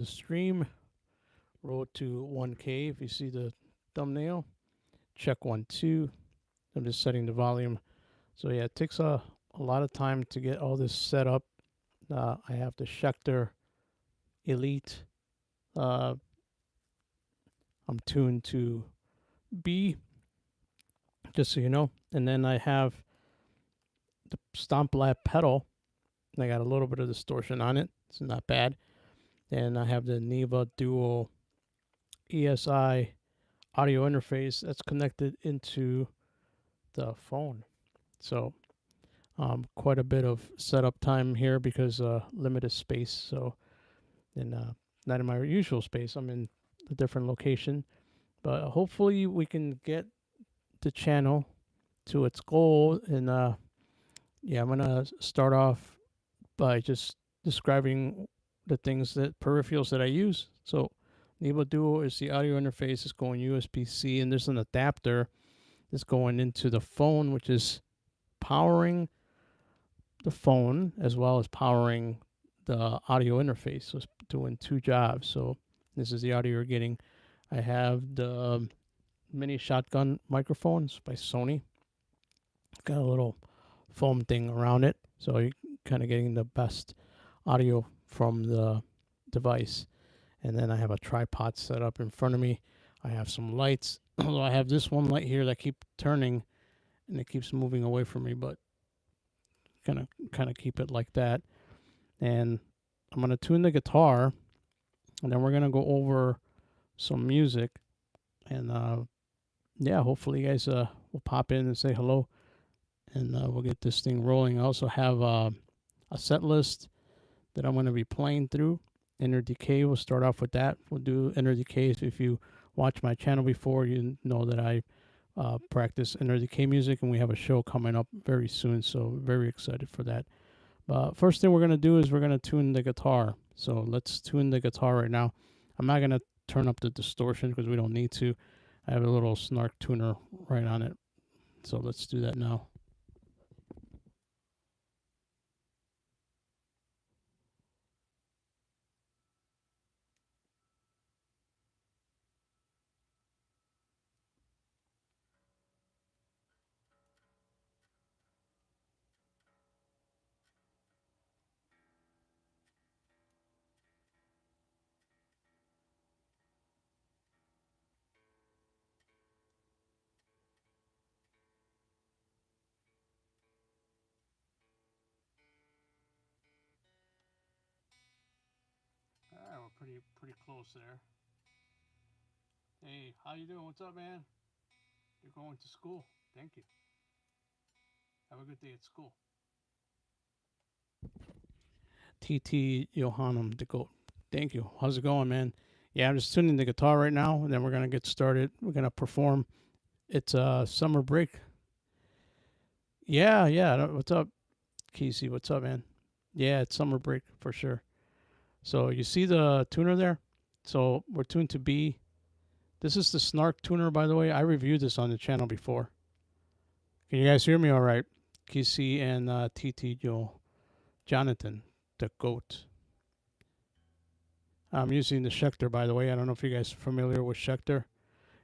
the stream. Roll to 1K if you see the thumbnail. Check 1, 2. I'm just setting the volume. So yeah, it takes a lot of time to get all this set up. I have the Schecter Elite. I'm tuned to B, just so you know. And then I have the Stomp Lab pedal. I got a little bit of distortion on it. It's not bad. And I have the Neva Duo ESI audio interface that's connected into the phone. So quite a bit of setup time here because limited space. So, and not in my usual space. I'm in a different location. But hopefully we can get the channel to its goal. And yeah, I'm going to start off by just describing the things peripherals that I use. So Neva Duo is the audio interface. It's going USB-C, and there's an adapter that's going into the phone, which is powering the phone as well as powering the audio interface. So it's doing two jobs. So this is the audio you're getting. I have the mini shotgun microphones by Sony. Got a little foam thing around it, so you're kind of getting the best audio from the device. And then I have a tripod set up in front of me. I have some lights. Although I have this one light here that keep turning and it keeps moving away from me, but kind of keep it like that. And I'm gonna tune the guitar, and then we're gonna go over some music. And yeah, hopefully you guys will pop in and say hello, and we'll get this thing rolling. I also have a set list that I'm going to be playing through. Inner Decay, we'll start off with that. We'll do Inner Decay. If you watch my channel before, you know that I practice Inner Decay music, and we have a show coming up very soon, so very excited for that. But first thing we're going to do is we're going to tune the guitar. So let's tune the guitar right now. I'm not going to turn up the distortion because we don't need to. I have a little snark tuner right on it. So let's do that now. All right, we're pretty close there. Hey, how you doing? What's up, man? You're going to school. Thank you. Have a good day at school. TT Johannem the Goat. Thank you. How's it going, man? Yeah, I'm just tuning the guitar right now, and then we're gonna get started. We're gonna perform. It's summer break. Yeah. What's up, Casey? What's up, man? Yeah, it's summer break for sure. So you see the tuner there? So we're tuned to B. This is the Snark tuner, by the way. I reviewed this on the channel before. Can you guys hear me all right? Casey and TT Jonathan, the GOAT. I'm using the Schecter, by the way. I don't know if you guys are familiar with Schecter.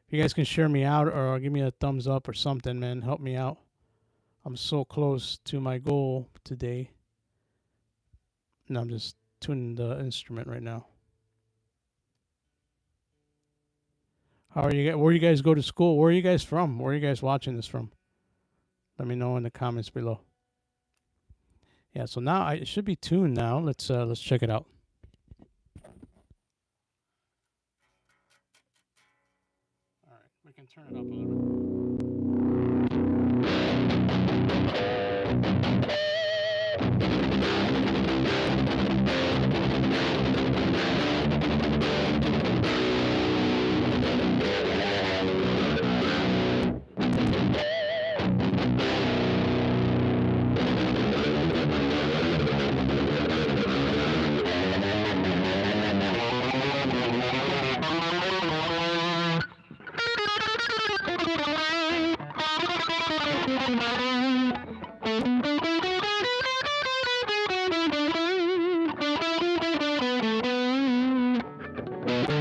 If you guys can share me out or give me a thumbs up or something, man, help me out. I'm so close to my goal today. And I'm just tuning the instrument right now. How are you? Where you guys go to school? Where are you guys from? Where are you guys watching this from? Let me know in the comments below. Yeah, so now it should be tuned now. Let's check it out. All right, we can turn it up a little bit. Hey,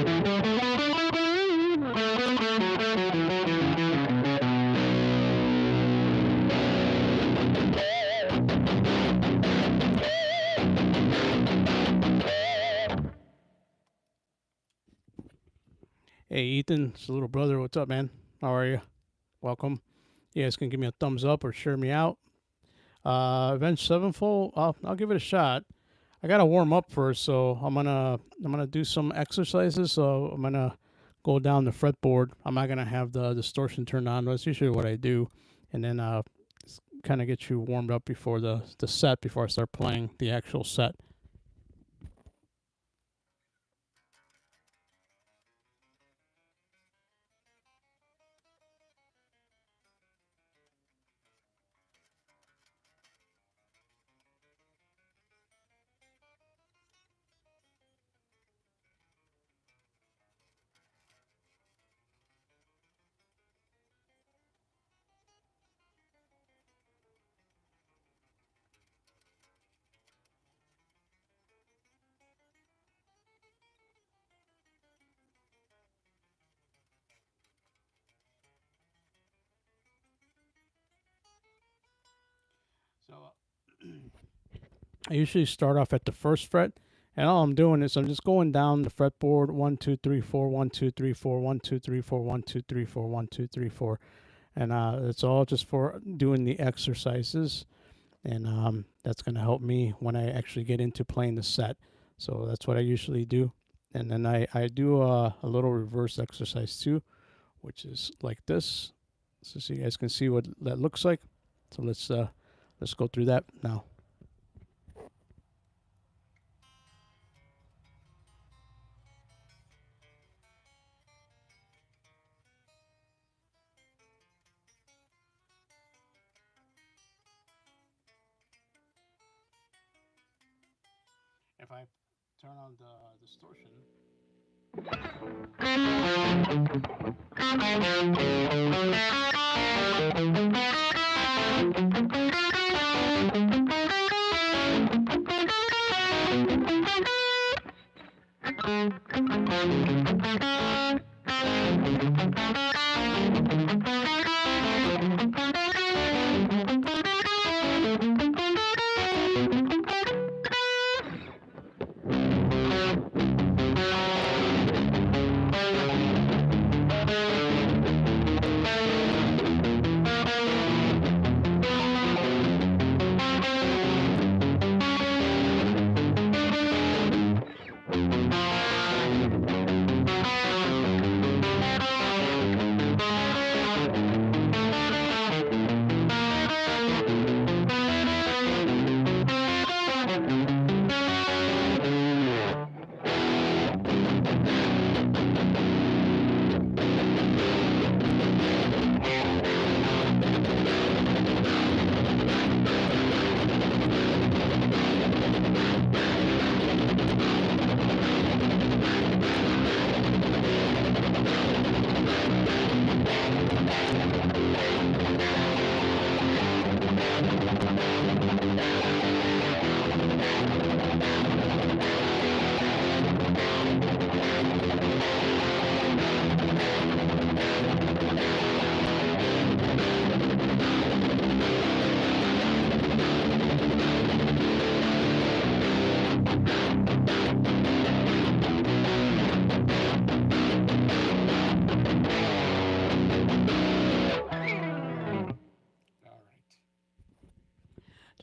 Ethan, it's a little brother. What's up, man? How are you? Welcome. You guys can give me a thumbs up or share me out. Avenged Sevenfold. I'll give it a shot. I gotta warm up first, so I'm gonna do some exercises. So I'm gonna go down the fretboard. I'm not gonna have the distortion turned on. That's usually what I do, and then kind of get you warmed up before the set, before I start playing the actual set. So I usually start off at the first fret, and all I'm doing is I'm just going down the fretboard 1, 2, 3, 4, 1, 2, 3, 4, 1, 2, 3, 4, 1, 2, 3, 4, 1, 2, 3, 4, and it's all just for doing the exercises, and that's gonna help me when I actually get into playing the set. So that's what I usually do, and then I do a little reverse exercise too, which is like this, so you guys can see what that looks like. So let's go through that now. If I turn on the distortion.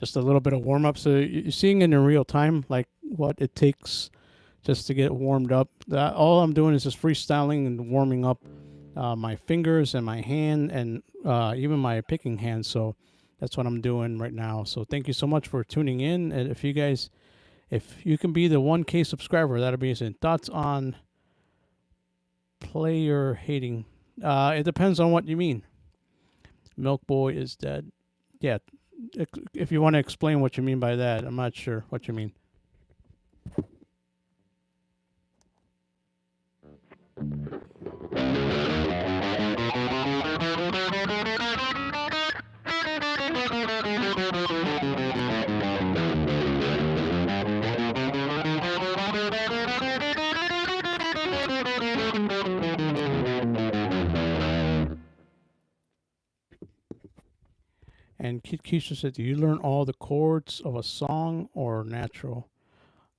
Just a little bit of warm up. So you're seeing it in real time, like what it takes just to get warmed up. All I'm doing is just freestyling and warming up my fingers and my hand and even my picking hand. So that's what I'm doing right now. So thank you so much for tuning in. And if you can be the 1K subscriber, that'll be amazing. Thoughts on player hating? It depends on what you mean. Milk Boy is dead. Yeah. If you want to explain what you mean by that, I'm not sure what you mean. And Kid Keisha said, "Do you learn all the chords of a song or natural?"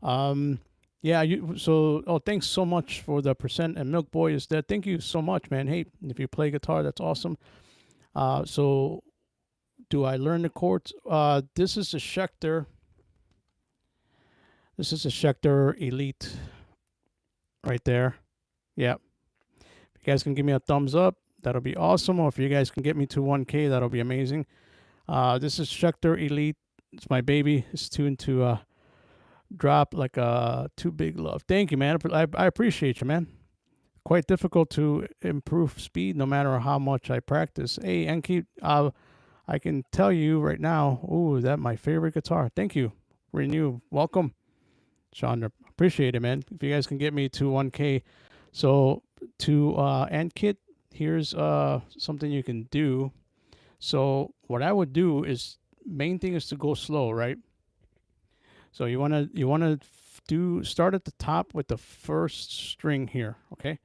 Um, yeah. So, oh, thanks so much for the percent. And Milk Boy is dead. Thank you so much, man. Hey, if you play guitar, that's awesome. So, do I learn the chords? This is a Schecter. This is a Schecter Elite, right there. Yeah. If you guys can give me a thumbs up, that'll be awesome. Or if you guys can get me to 1K, that'll be amazing. This is Schecter Elite. It's my baby. It's tuned to drop like a Too Big Love. Thank you, man. I appreciate you, man. Quite difficult to improve speed no matter how much I practice. Hey, Enki, I can tell you right now, ooh, that's my favorite guitar. Thank you. Renew. Welcome, Chandra. Appreciate it, man. If you guys can get me to 1K. So to Ankit, here's something you can do. So what I would do is, main thing is to go slow, right? So you wanna start at the top with the first string here, okay?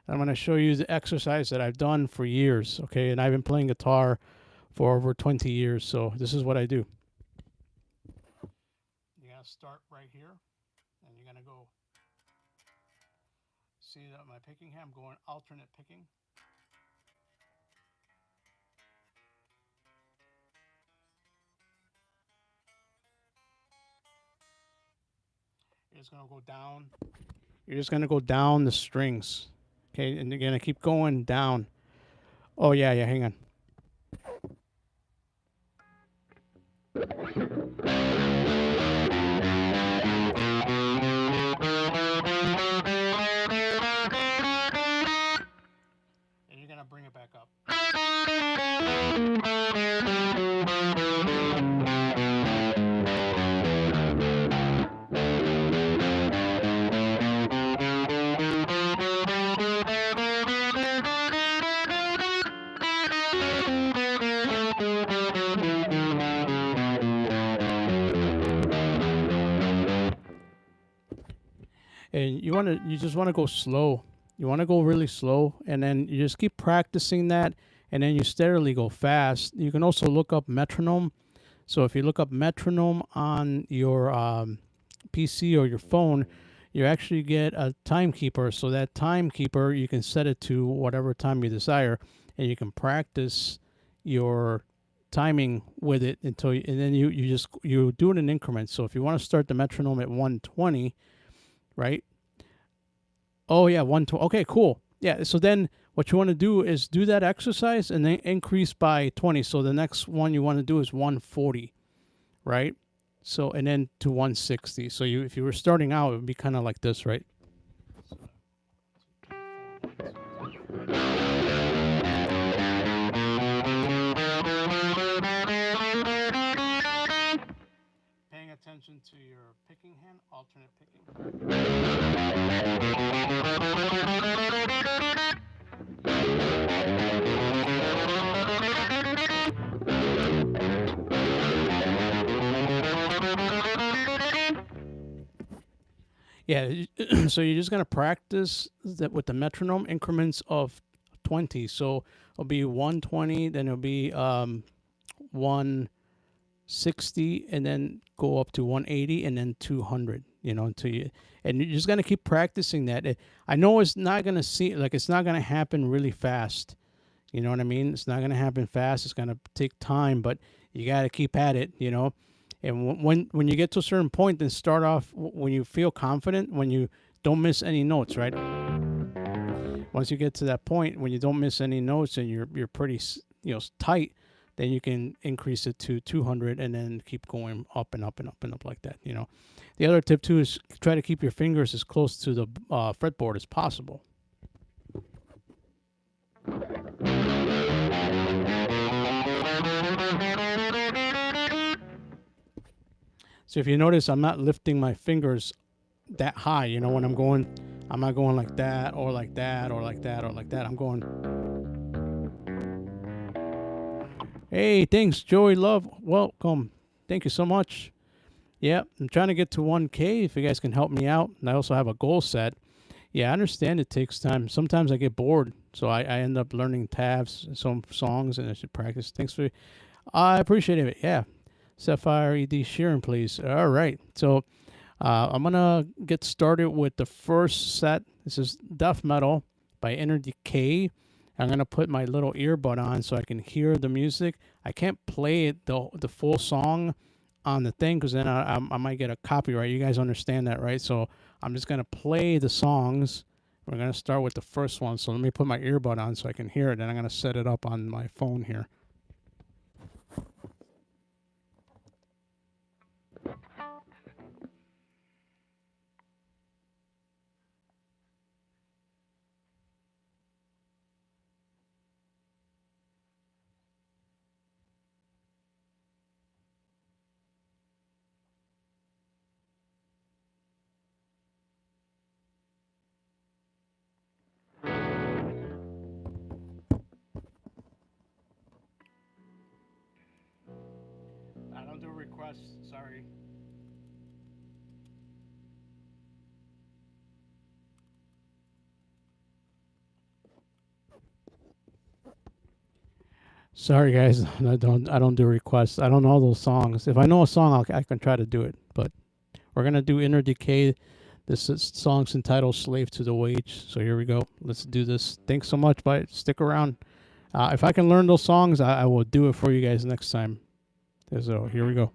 I'm gonna show you the exercise that I've done for years, okay? And I've been playing guitar for over 20 years, so this is what I do. You gotta start right here, and you're gonna go. See that my picking hand, I'm going alternate picking. You're just gonna go down. You're just gonna go down the strings, okay? And you're gonna keep going down. Oh yeah, hang on. And you're gonna bring it back up. And you just want to go slow. You want to go really slow, and then you just keep practicing that, and then you steadily go fast. You can also look up metronome. So if you look up metronome on your PC or your phone, you actually get a timekeeper. So that timekeeper, you can set it to whatever time you desire, and you can practice your timing with it until and then you do it in increments. So if you want to start the metronome at 120, right? Oh yeah, 120. Okay, cool. Yeah, so then what you want to do is do that exercise and then increase by 20. So the next one you want to do is 140, right? So and then to 160. So if you were starting out, it would be kind of like this, right? Paying attention to your picking hand, alternate picking. Yeah, so you're just gonna practice that with the metronome increments of 20. So it'll be 120, then it'll be 160, and then go up to 180, and then 200. You know, until you, and you're just gonna keep practicing that. I know it's not gonna it's not gonna happen really fast. You know what I mean? It's not gonna happen fast. It's gonna take time, but you gotta keep at it. You know. And when you get to a certain point, then start off when you feel confident, when you don't miss any notes, right? Once you get to that point, when you don't miss any notes and you're pretty, tight, then you can increase it to 200 and then keep going up and up and up and up like that. You know, the other tip too is try to keep your fingers as close to the fretboard as possible. So if you notice, I'm not lifting my fingers that high. You know, when I'm going, I'm not going like that or like that or like that or like that. I'm going. Hey, thanks, Joey Love. Welcome. Thank you so much. Yeah, I'm trying to get to 1K if you guys can help me out. And I also have a goal set. Yeah, I understand it takes time. Sometimes I get bored, so I end up learning tabs, some songs, and I should practice. Thanks for, I appreciate it. Yeah, Sapphire ED Sheeran, please. All right, so I'm gonna get started with the first set. This is Death Metal by Inner Decay. I'm gonna put my little earbud on so I can hear the music. I can't play it the full song on the thing because then I might get a copyright. You guys understand that, right? So I'm just gonna play the songs. We're gonna start with the first one. So let me put my earbud on so I can hear it. Then I'm gonna set it up on my phone here. I don't do requests. Sorry. Sorry, guys. I don't do requests. I don't know those songs. If I know a song, I can try to do it. But we're gonna do Inner Decay. Song's entitled "Slave to the Wage." So here we go. Let's do this. Thanks so much. Bye. Stick around. If I can learn those songs, I will do it for you guys next time. So here we go.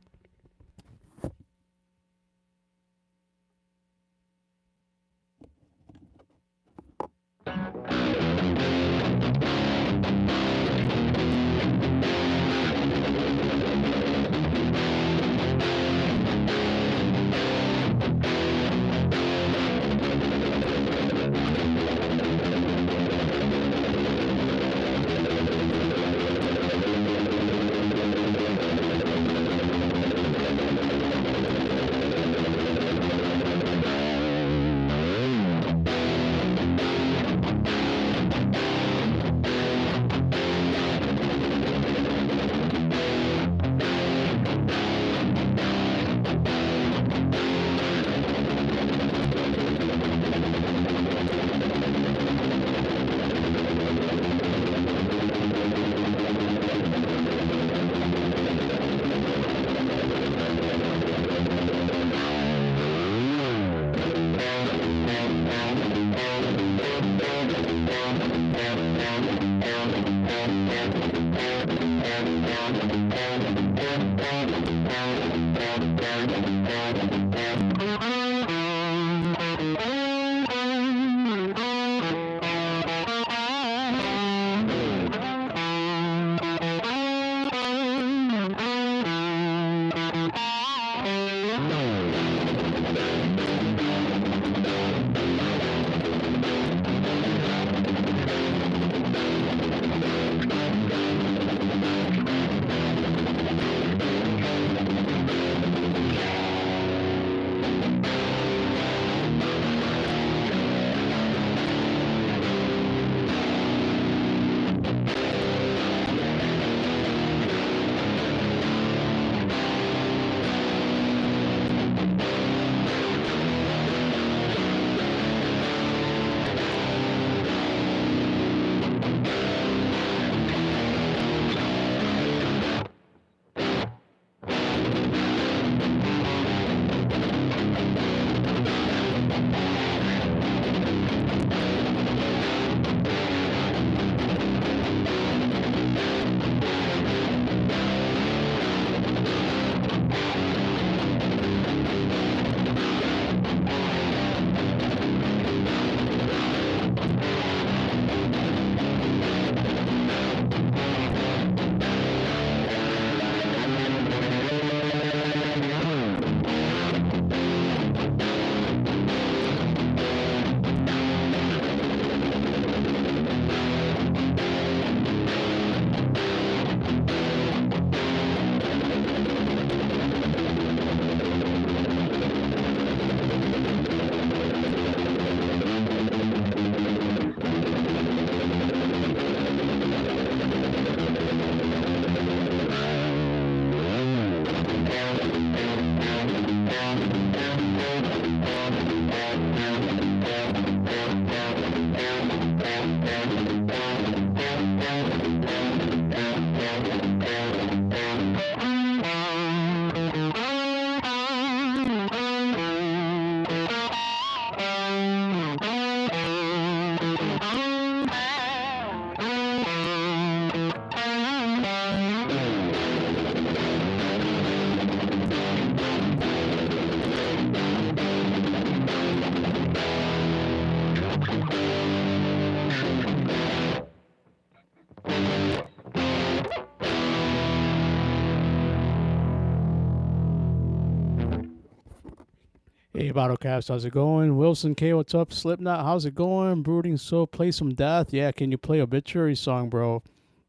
Hey, Bottlecast, how's it going? Wilson K, what's up? Slipknot, how's it going? Brooding Soul, play some death. Yeah, can you play Obituary song, bro?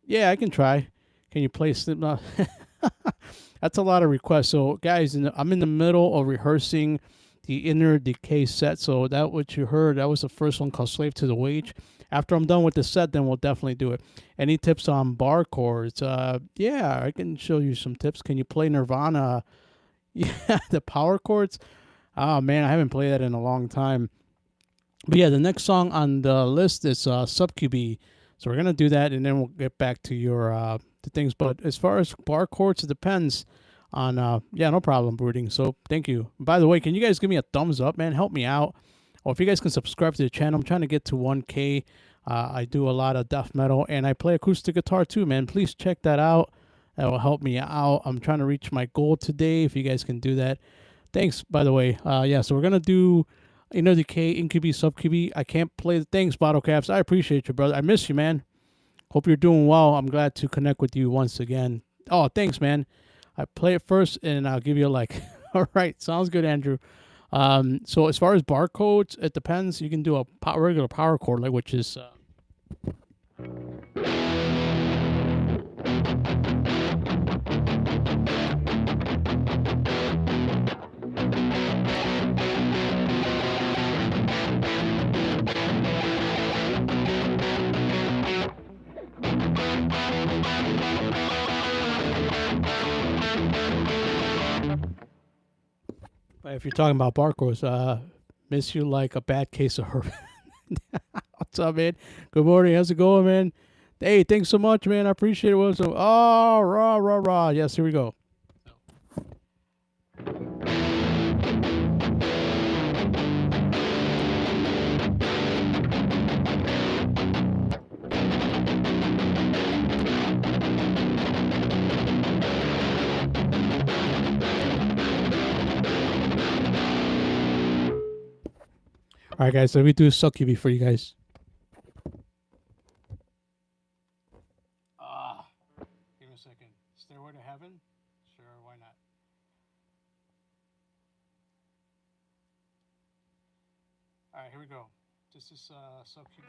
Yeah, I can try. Can you play Slipknot? That's a lot of requests. So, guys, I'm in the middle of rehearsing the inner Decay set. So that what you heard, that was the first one called Slave to the Wage. After I'm done with the set, then we'll definitely do it. Any tips on bar chords? Yeah, I can show you some tips. Can you play Nirvana? Yeah, the power chords. Oh man, I haven't played that in a long time. But yeah, the next song on the list is Subcubi. So we're gonna do that, and then we'll get back to your the things. But as far as bar chords, it depends on. Yeah, no problem, Brooding. So thank you. By the way, can you guys give me a thumbs up, man? Help me out. Or if you guys can subscribe to the channel, I'm trying to get to 1K. I do a lot of death metal, and I play acoustic guitar too, man. Please check that out. That will help me out. I'm trying to reach my goal today. If you guys can do that. Thanks, by the way. Yeah, so we're going to do Inner Decay, Incubi, Subcubi. I can't play the things, Bottlecaps. I appreciate you, brother. I miss you, man. Hope you're doing well. I'm glad to connect with you once again. Oh, thanks, man. I play it first, and I'll give you a like. All right, sounds good, Andrew. So as far as barcodes, it depends. You can do a regular power chord, like which is... if you're talking about barcodes, miss you like a bad case of herb. What's up, man? Good morning. How's it going, man? Hey, thanks so much, man. I appreciate it. Oh, rah, rah, rah. Yes, here we go. All right, guys. Let me do Subcubi for you guys. Give me a second. Stairway to Heaven? Sure, why not? All right, here we go. This is Subcubi.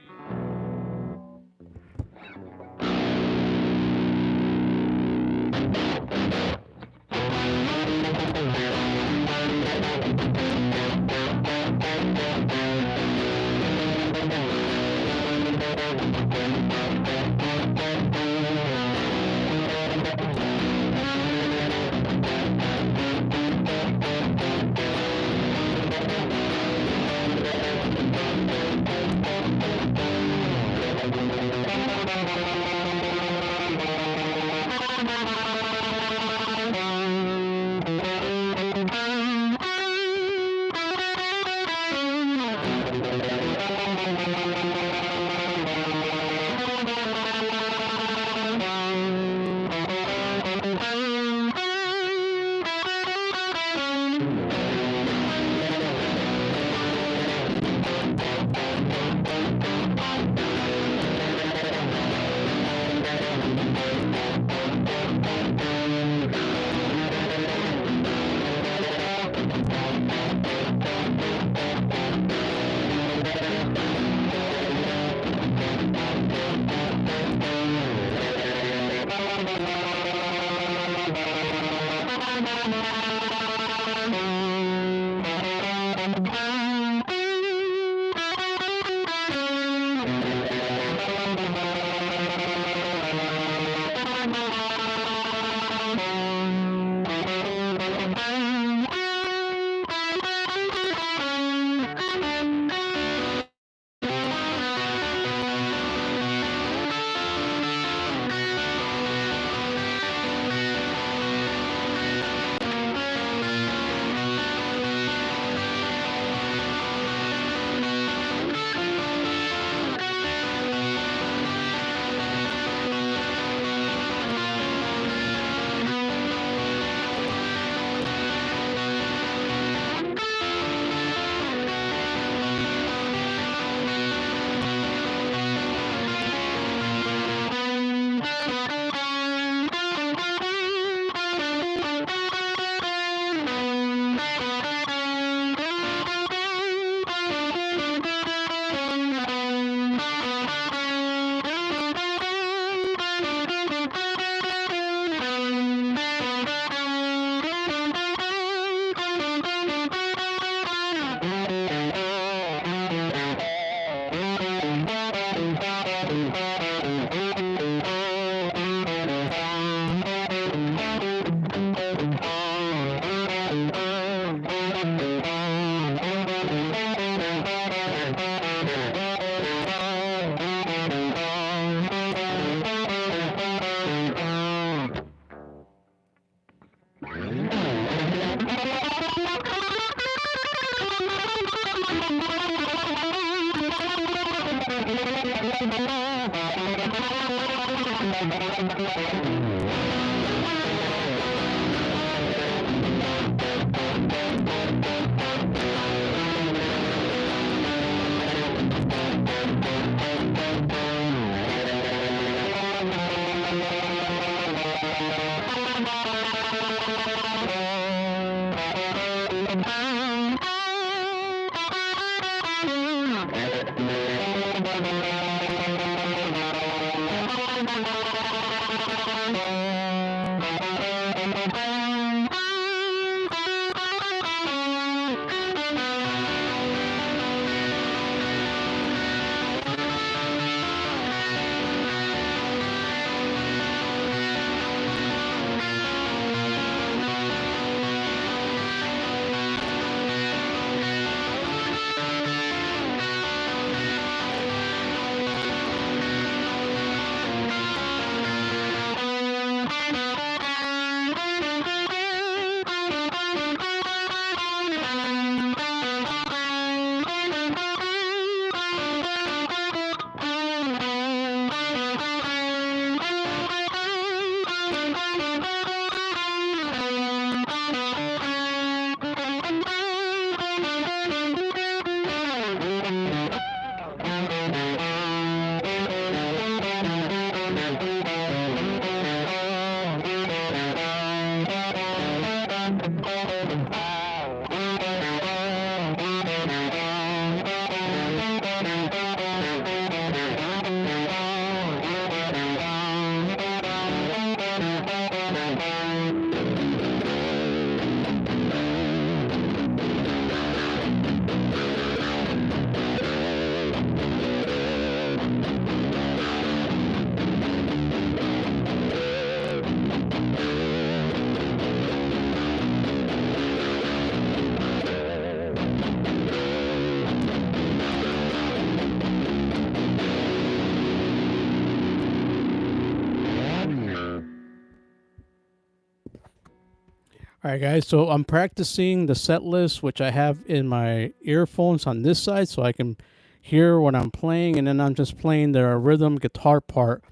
All right, guys. So I'm practicing the set list, which I have in my earphones on this side, so I can hear what I'm playing, and then I'm just playing the rhythm guitar part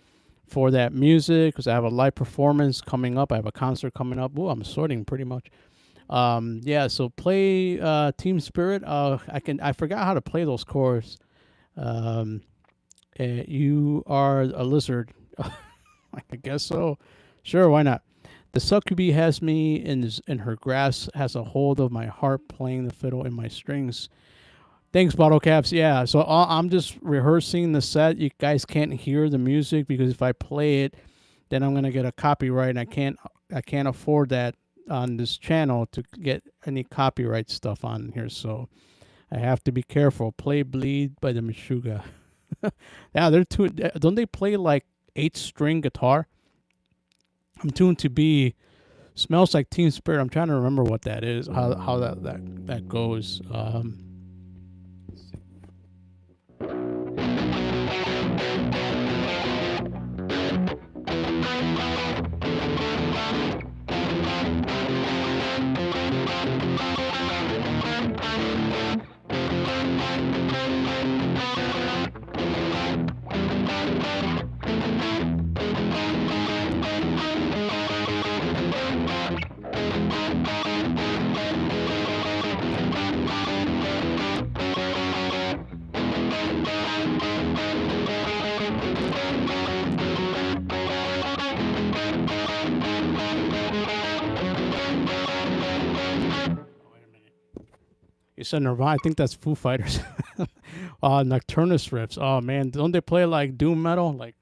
for that music because I have a live performance coming up. I have a concert coming up. Oh, I'm sorting pretty much. Yeah. So play Team Spirit. I forgot how to play those chords. You are a lizard. I guess so. Sure, why not? The succubee has me in her grasp, has a hold of my heart, playing the fiddle in my strings. Thanks, Bottle Caps. Yeah, so I'm just rehearsing the set. You guys can't hear the music because if I play it, then I'm gonna get a copyright, and I can't afford that on this channel to get any copyright stuff on here. So I have to be careful. Play "Bleed" by the Meshuggah. Yeah, they're don't they play like 8-string guitar? I'm tuned to be smells like Team Spirit. I'm trying to remember what that is, how that goes. You said Nirvana. I think that's Foo Fighters. Nocturnus riffs. Oh man, don't they play like doom metal? Like.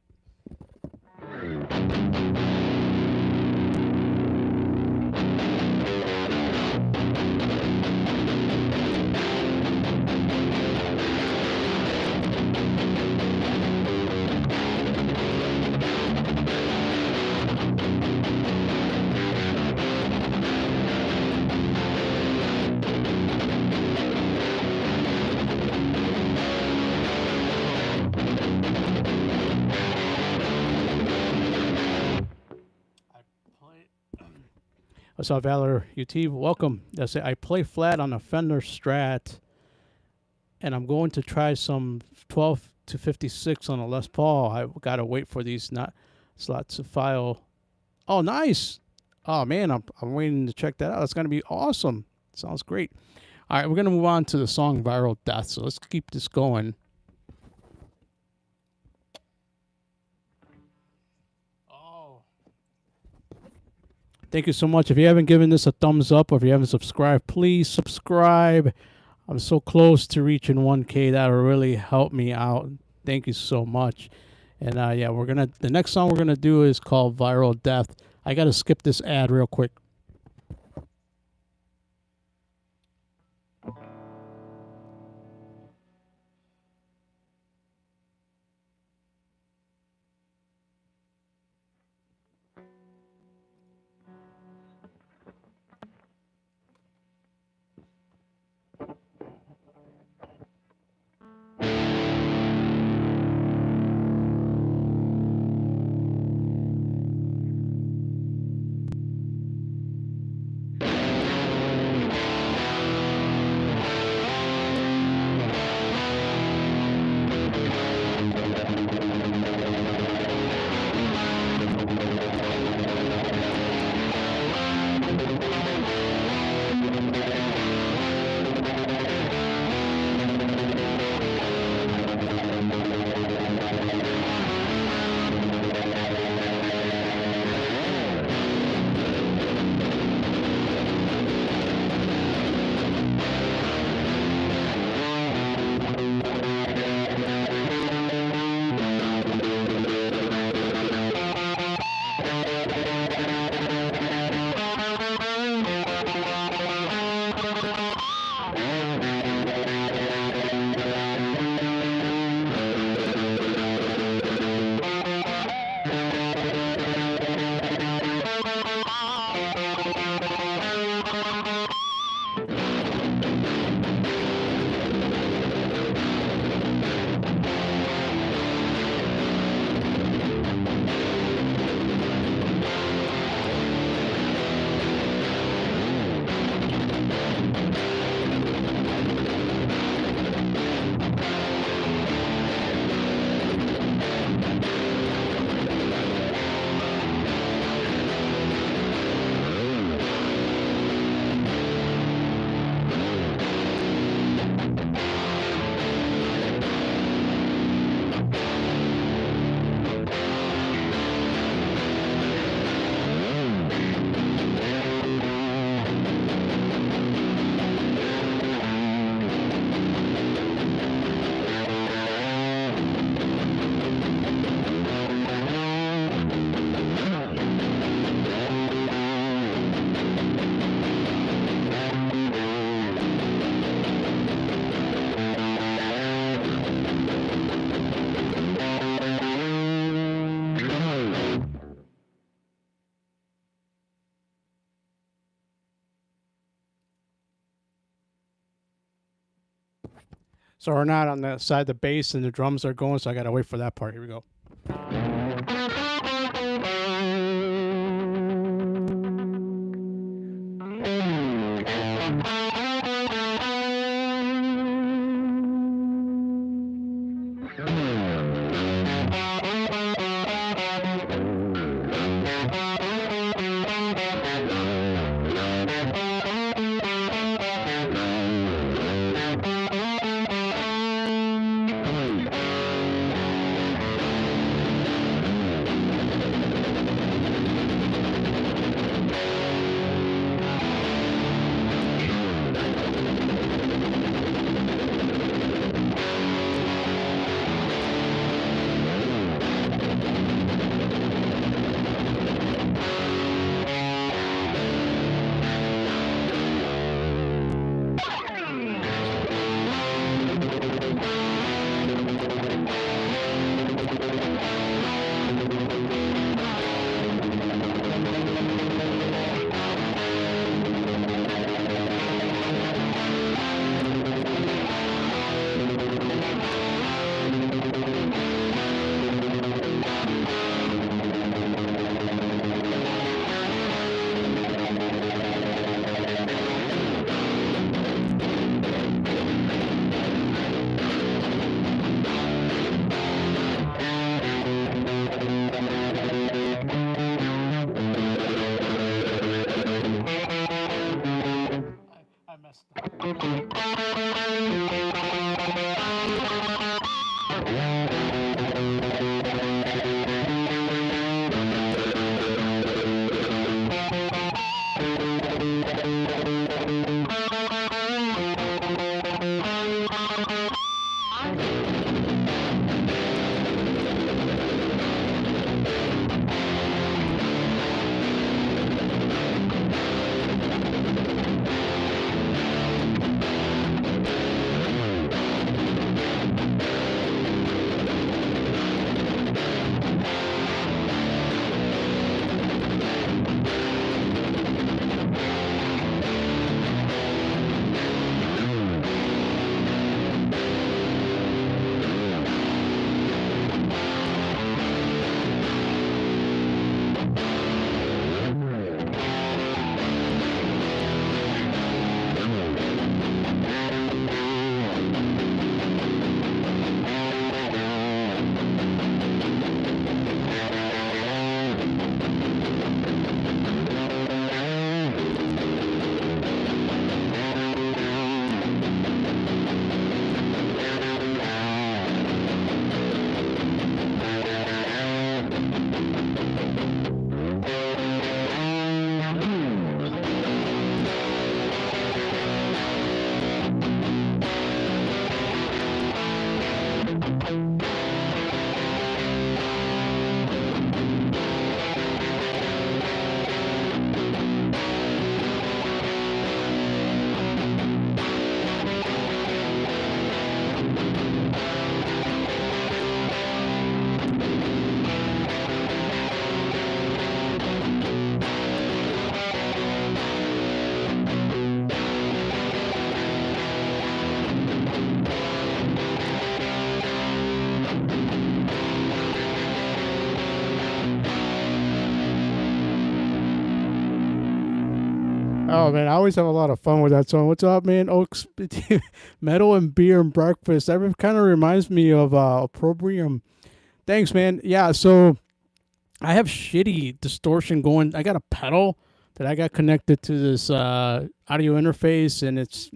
What's up, Valor UT? Welcome. I play flat on a Fender Strat, and I'm going to try some 12 to 56 on a Les Paul. I gotta wait for these not slots to file. Oh, nice. Oh man, I'm waiting to check that out. That's gonna be awesome. Sounds great. All right, we're gonna move on to the song "Viral Death." So let's keep this going. Oh, thank you so much. If you haven't given this a thumbs up, or if you haven't subscribed, please subscribe. I'm so close to reaching 1K. That will really help me out. Thank you so much. And yeah, the next song we're gonna do is called "Viral Death." I gotta skip this ad real quick. So we're not on the side, the bass and the drums are going, so I gotta wait for that part. Here we go. Oh man, I always have a lot of fun with that song. What's up, man? Oaks, metal and beer and breakfast. That kind of reminds me of Opprobrium. Thanks, man. Yeah, so I have shitty distortion going. I got a pedal that I got connected to this audio interface, and it's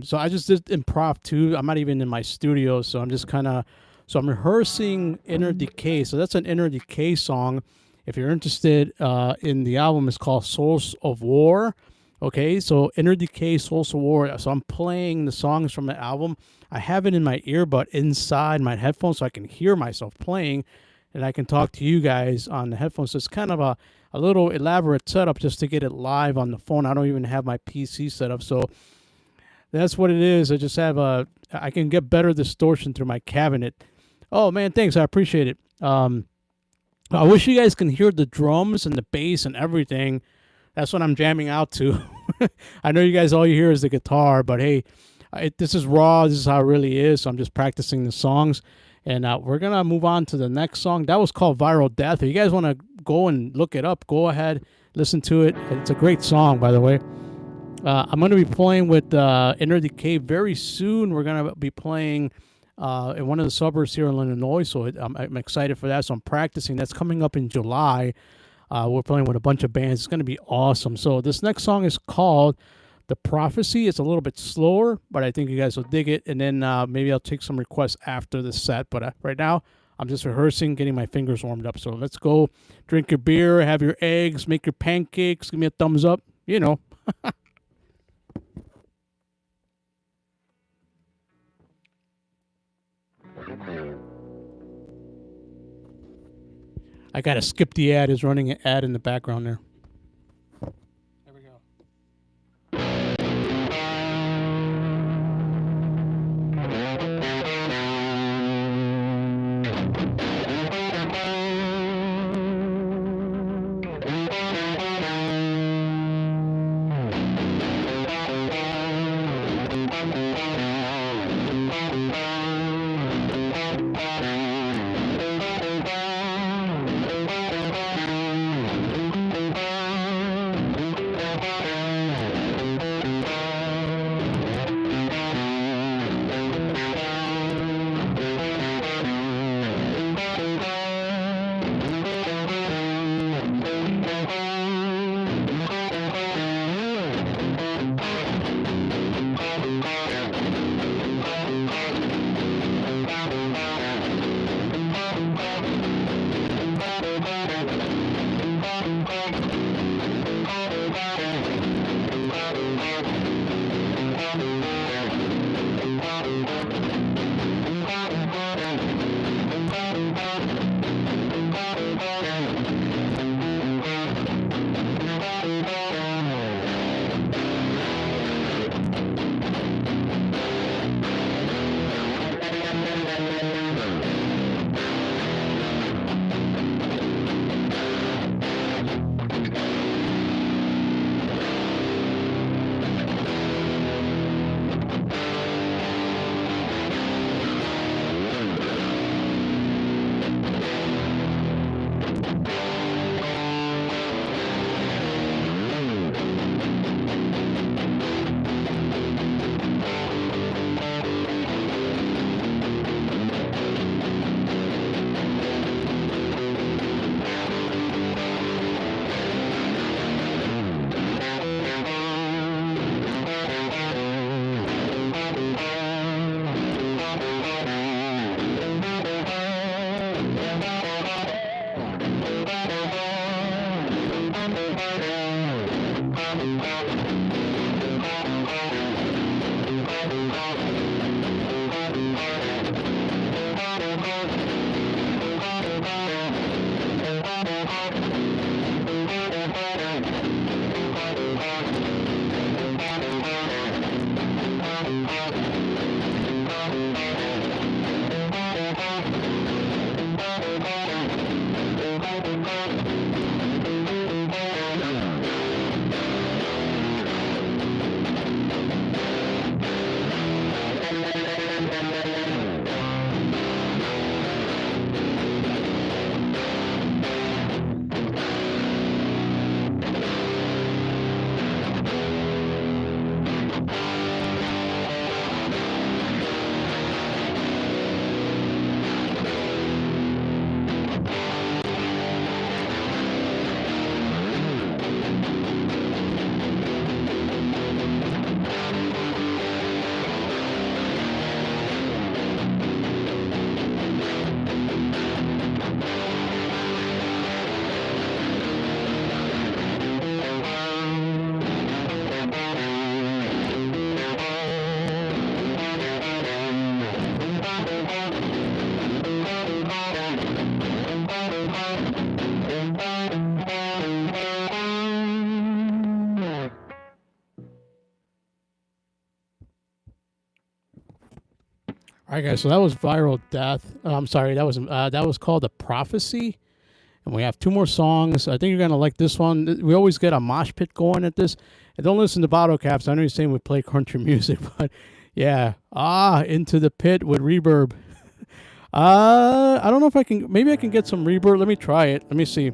So I just did improv too. I'm not even in my studio, so I'm just kind of I'm rehearsing Inner Decay. So that's an Inner Decay song. If you're interested in the album, it's called Souls of War. Okay, so Inner Decay, Souls of War. So I'm playing the songs from the album. I have it in my earbud inside my headphones so I can hear myself playing, and I can talk to you guys on the headphones. So it's kind of a little elaborate setup just to get it live on the phone. I don't even have my PC set up, so that's what it is. I just have I can get better distortion through my cabinet. Oh man, thanks. I appreciate it. I wish you guys can hear the drums and the bass and everything. That's what I'm jamming out to. I know you guys, all you hear is the guitar, but hey, this is raw. This is how it really is. So I'm just practicing the songs. And we're going to move on to the next song. That was called Viral Death. If you guys want to go and look it up, go ahead, listen to it. It's a great song, by the way. I'm going to be playing with Inner Decay very soon. We're going to be playing in one of the suburbs here in Illinois, so I'm excited for that. So I'm practicing. That's coming up in July. We're playing with a bunch of bands. It's going to be awesome. So this next song is called The Prophecy. It's a little bit slower, but I think you guys will dig it. And then maybe I'll take some requests after the set. But right now, I'm just rehearsing, getting my fingers warmed up. So let's go drink your beer, have your eggs, make your pancakes, give me a thumbs up. You know. I gotta skip the ad. Is running an ad in the background there. There we go. All right, guys. So that was Viral Death. I'm sorry. That was called A Prophecy. And we have 2 more songs. I think you're gonna like this one. We always get a mosh pit going at this. And don't listen to bottle caps. I know you're saying we play country music, but yeah. Into the Pit with reverb. I don't know if I can. Maybe I can get some reverb. Let me try it. Let me see.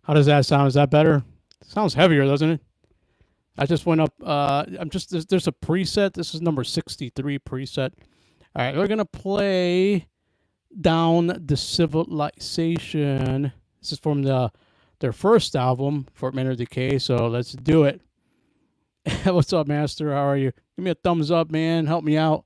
How does that sound? Is that better? Sounds heavier, doesn't it? I just went up. There's a preset. This is number 63 preset. All right, we're gonna play Down the Civilization. This is from their first album, Fort Manor Decay. So let's do it. What's up, Master? How are you? Give me a thumbs up, man. Help me out.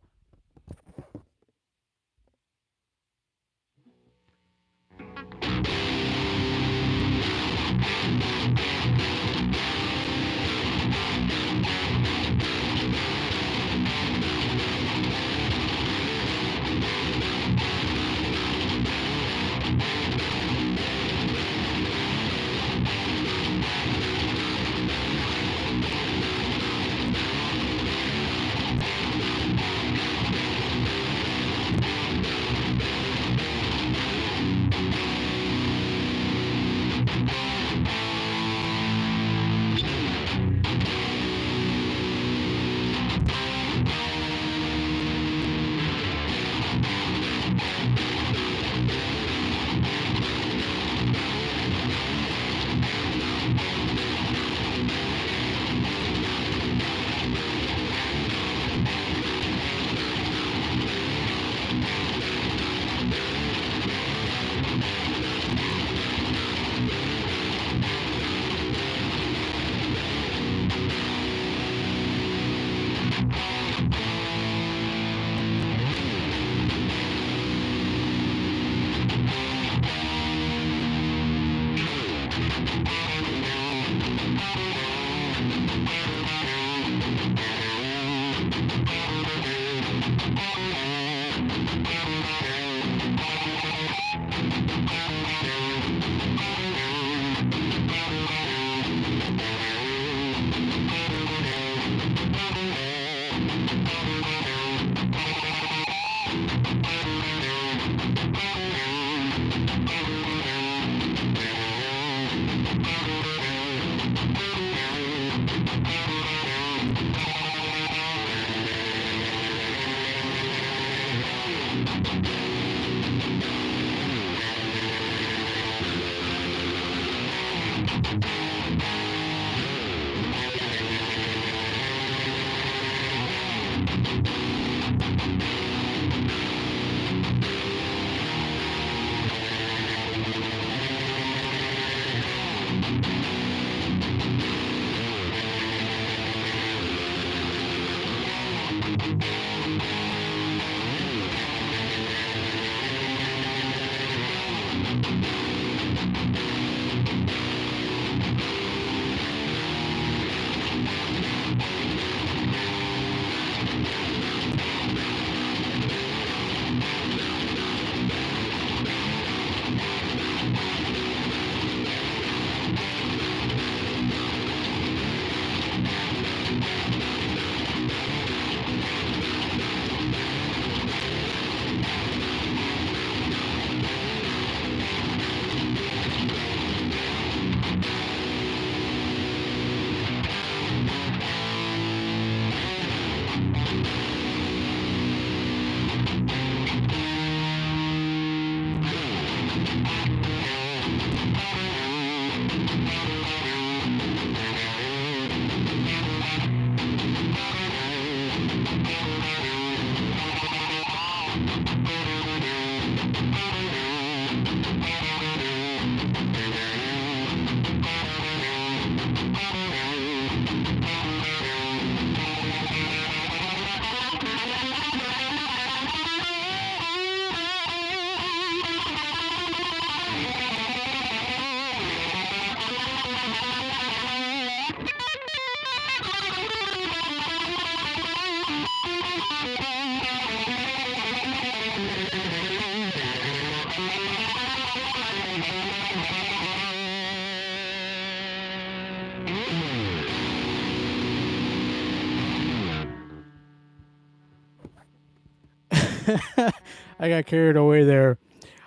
I got carried away there.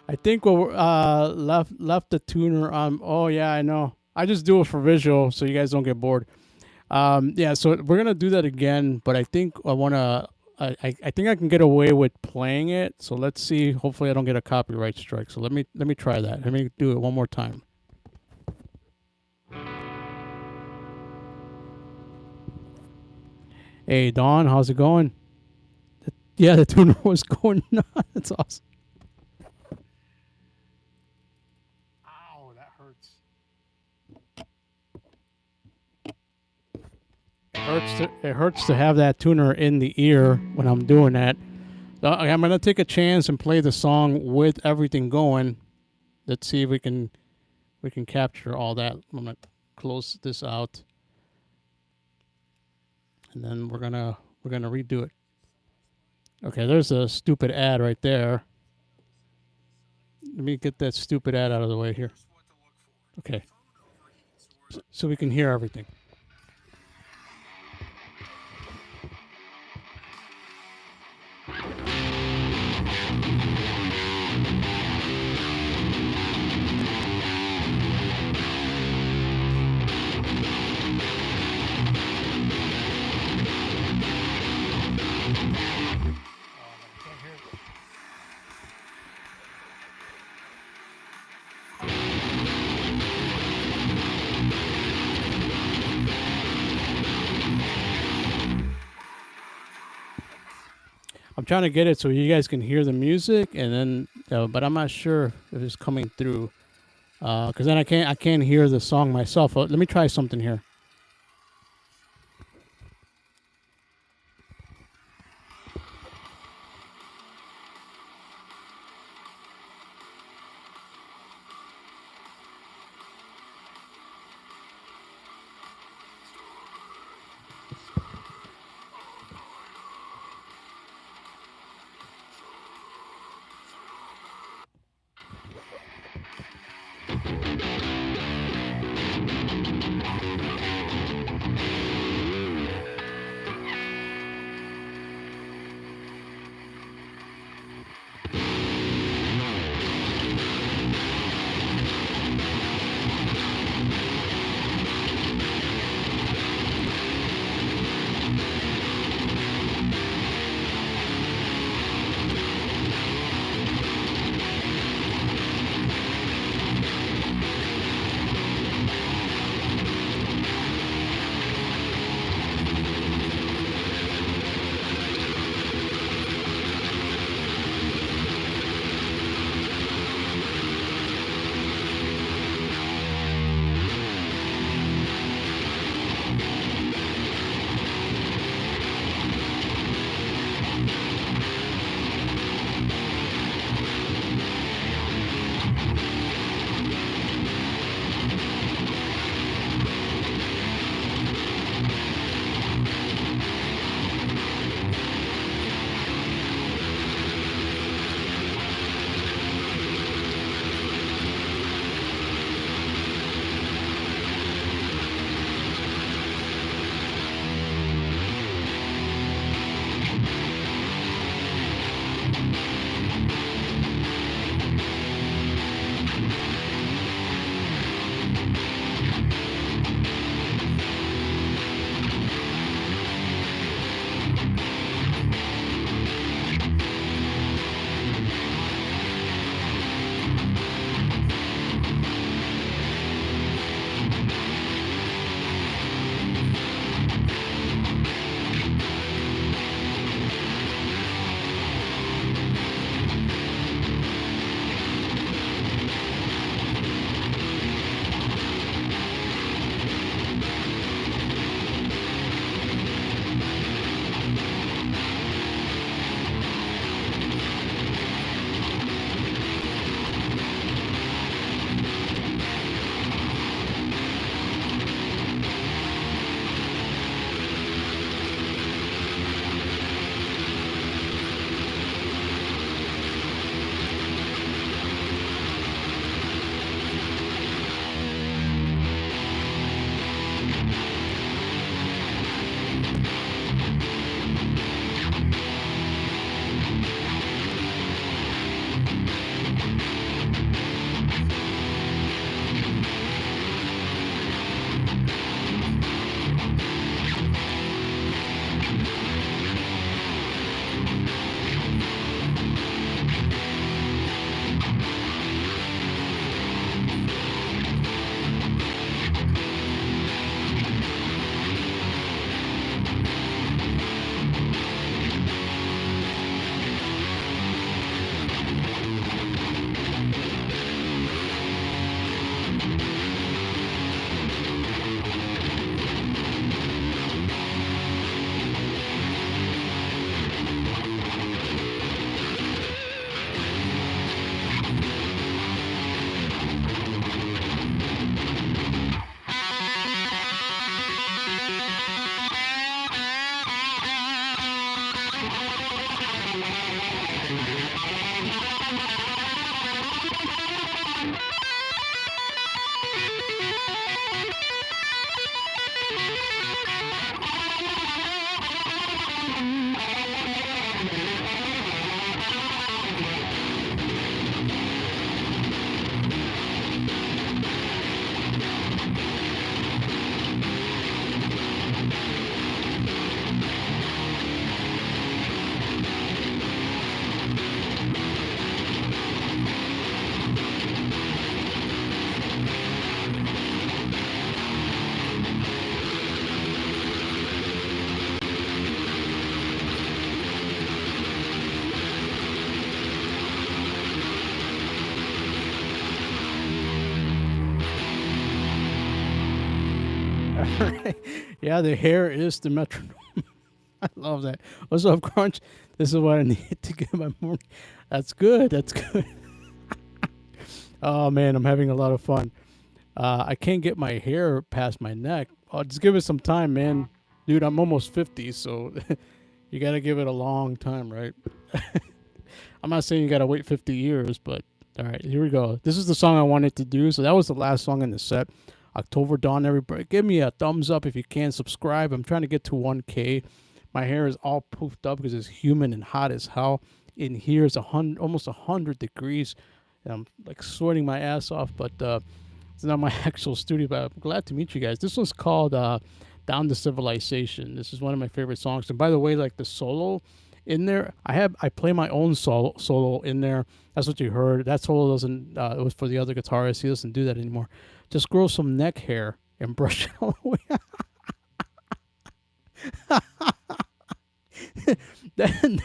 I think what left the tuner on. Oh yeah, I know. I just do it for visual, so you guys don't get bored. Yeah, so we're gonna do that again, but I think I wanna. I think I can get away with playing it. So let's see. Hopefully, I don't get a copyright strike. So let me try that. Let me do it one more time. Hey Don, how's it going? Yeah, the tuner was going nuts. That's awesome. Ow, that hurts. It hurts to have that tuner in the ear when I'm doing that. I'm gonna take a chance and play the song with everything going. Let's see if we can capture all that. I'm gonna close this out, and then we're gonna redo it. Okay, there's a stupid ad right there. Let me get that stupid ad out of the way here. Okay, so we can hear everything. I'm trying to get it so you guys can hear the music, and then, but I'm not sure if it's coming through, because then I can't hear the song myself. Let me try something here. Yeah, the hair is the metronome. I love that. What's up, Crunch? This is what I need to get my morning. That's good. That's good. Oh man, I'm having a lot of fun. I can't get my hair past my neck. Oh, just give it some time, man. Dude, I'm almost 50, so you gotta give it a long time, right? I'm not saying you gotta wait 50 years, but all right, here we go. This is the song I wanted to do. So that was the last song in the set. October Dawn, everybody. Give me a thumbs up if you can. Subscribe. I'm trying to get to 1K. My hair is all poofed up because it's humid and hot as hell. In here it's almost 100 degrees. And I'm like sweating my ass off, but it's not my actual studio. But I'm glad to meet you guys. This one's called "Down to Civilization." This is one of my favorite songs. And by the way, like the solo in there, I play my own solo in there. That's what you heard. That solo doesn't. It was for the other guitarist. He doesn't do that anymore. Just grow some neck hair and brush it all away. Then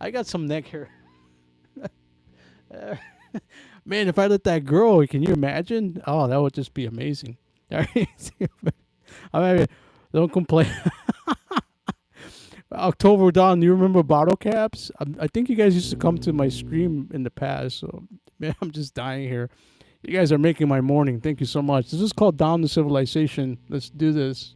I got some neck hair. Man, if I let that grow, can you imagine? Oh, that would just be amazing. I mean, don't complain. October Dawn, do you remember bottle caps? I think you guys used to come to my stream in the past. So, man, I'm just dying here. You guys are making my morning. Thank you so much. This is called Down to Civilization. Let's do this.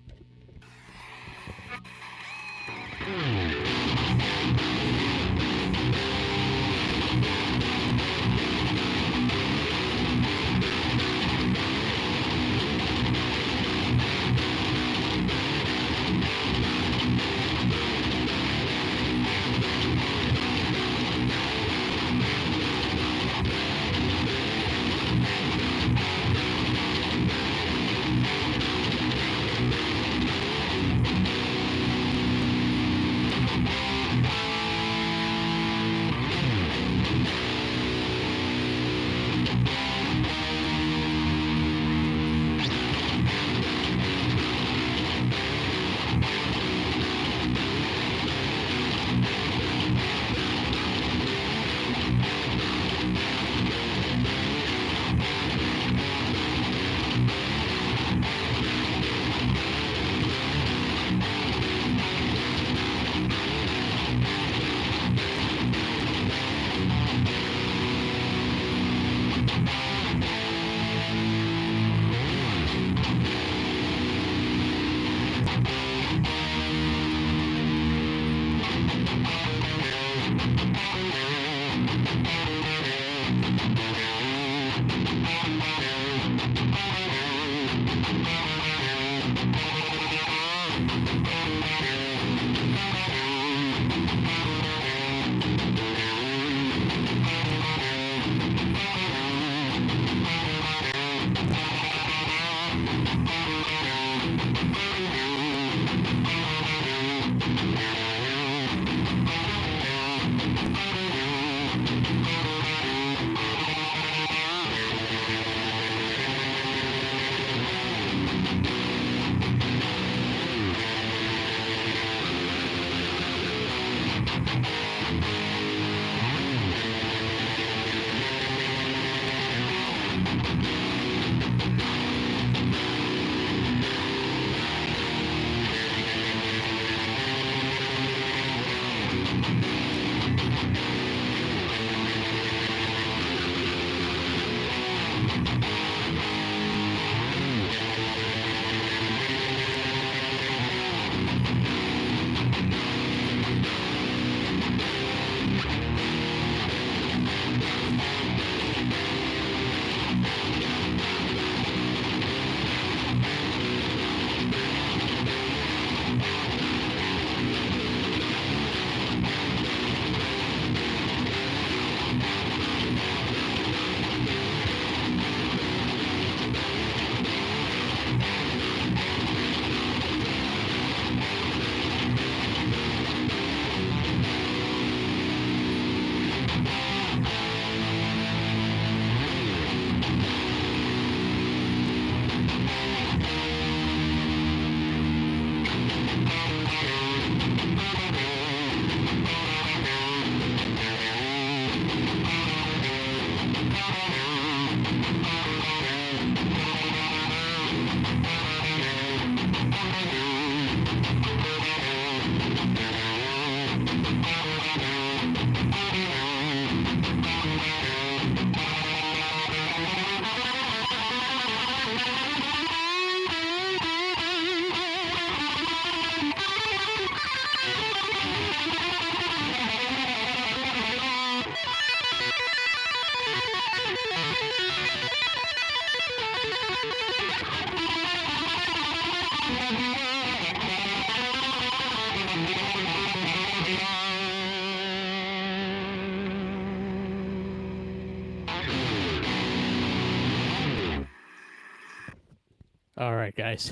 All right, guys.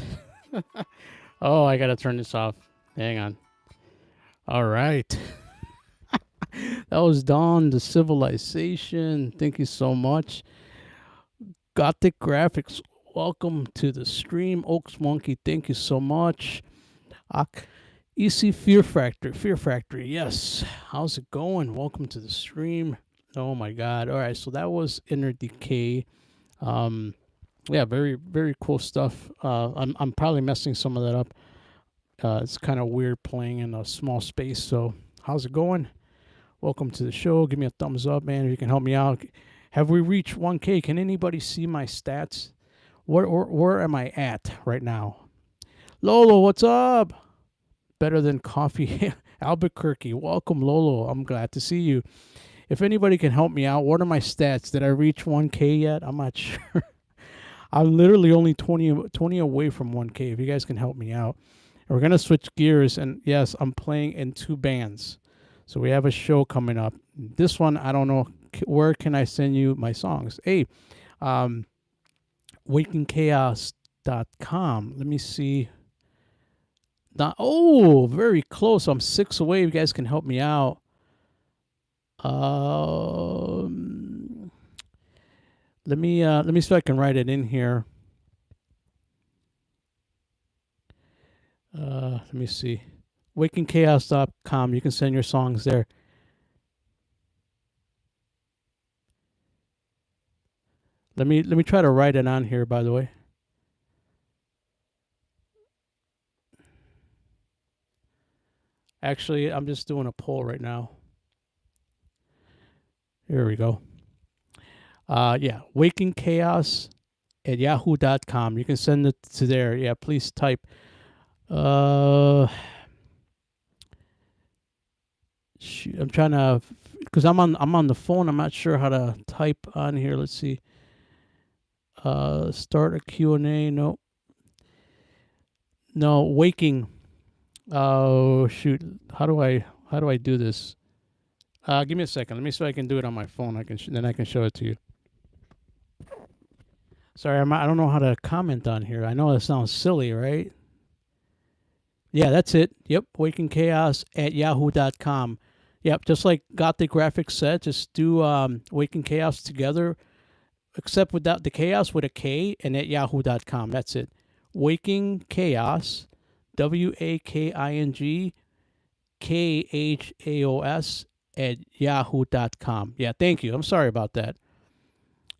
Oh, I gotta turn this off. Hang on. All right. That was Dawn, the Civilization. Thank you so much. Gothic Graphics, welcome to the stream. Oaks Monkey, thank you so much. EC Fear Factory, yes. How's it going? Welcome to the stream. Oh my God. All right, so that was Inner Decay. Yeah, very, very cool stuff. I'm probably messing some of that up. It's kind of weird playing in a small space. So how's it going? Welcome to the show. Give me a thumbs up, man, if you can help me out. Have we reached 1K? Can anybody see my stats? Where am I at right now? Lolo, what's up? Better than coffee. Albuquerque, welcome, Lolo. I'm glad to see you. If anybody can help me out, what are my stats? Did I reach 1K yet? I'm not sure. I'm literally only 20 away from 1K. If you guys can help me out. We're going to switch gears. And yes, I'm playing in 2 bands. So we have a show coming up. This one, I don't know. Where can I send you my songs? Hey, wakingchaos.com. Let me see. Oh, very close. I'm 6 away. You guys can help me out. Let me see if I can write it in here. Let me see. wakingchaos.com. You can send your songs there. Let me try to write it on here, by the way. Actually, I'm just doing a poll right now. Here we go. Yeah, wakingchaos@yahoo.com. You can send it to there. Yeah, please type. Shoot, I'm trying to, because I'm on the phone. I'm not sure how to type on here. Let's see. Start a Q&A. No, waking. Oh shoot! How do I do this? Give me a second. Let me see if I can do it on my phone. Then I can show it to you. Sorry, I don't know how to comment on here. I know it sounds silly, right? Yeah, that's it. Yep, wakingchaos@yahoo.com. Yep, just like Gothic Graphics said, just do Waking Chaos together, except without the chaos with a K and at yahoo.com. That's it. Waking Chaos, WAKINGKHAOS @yahoo.com. Yeah, thank you. I'm sorry about that.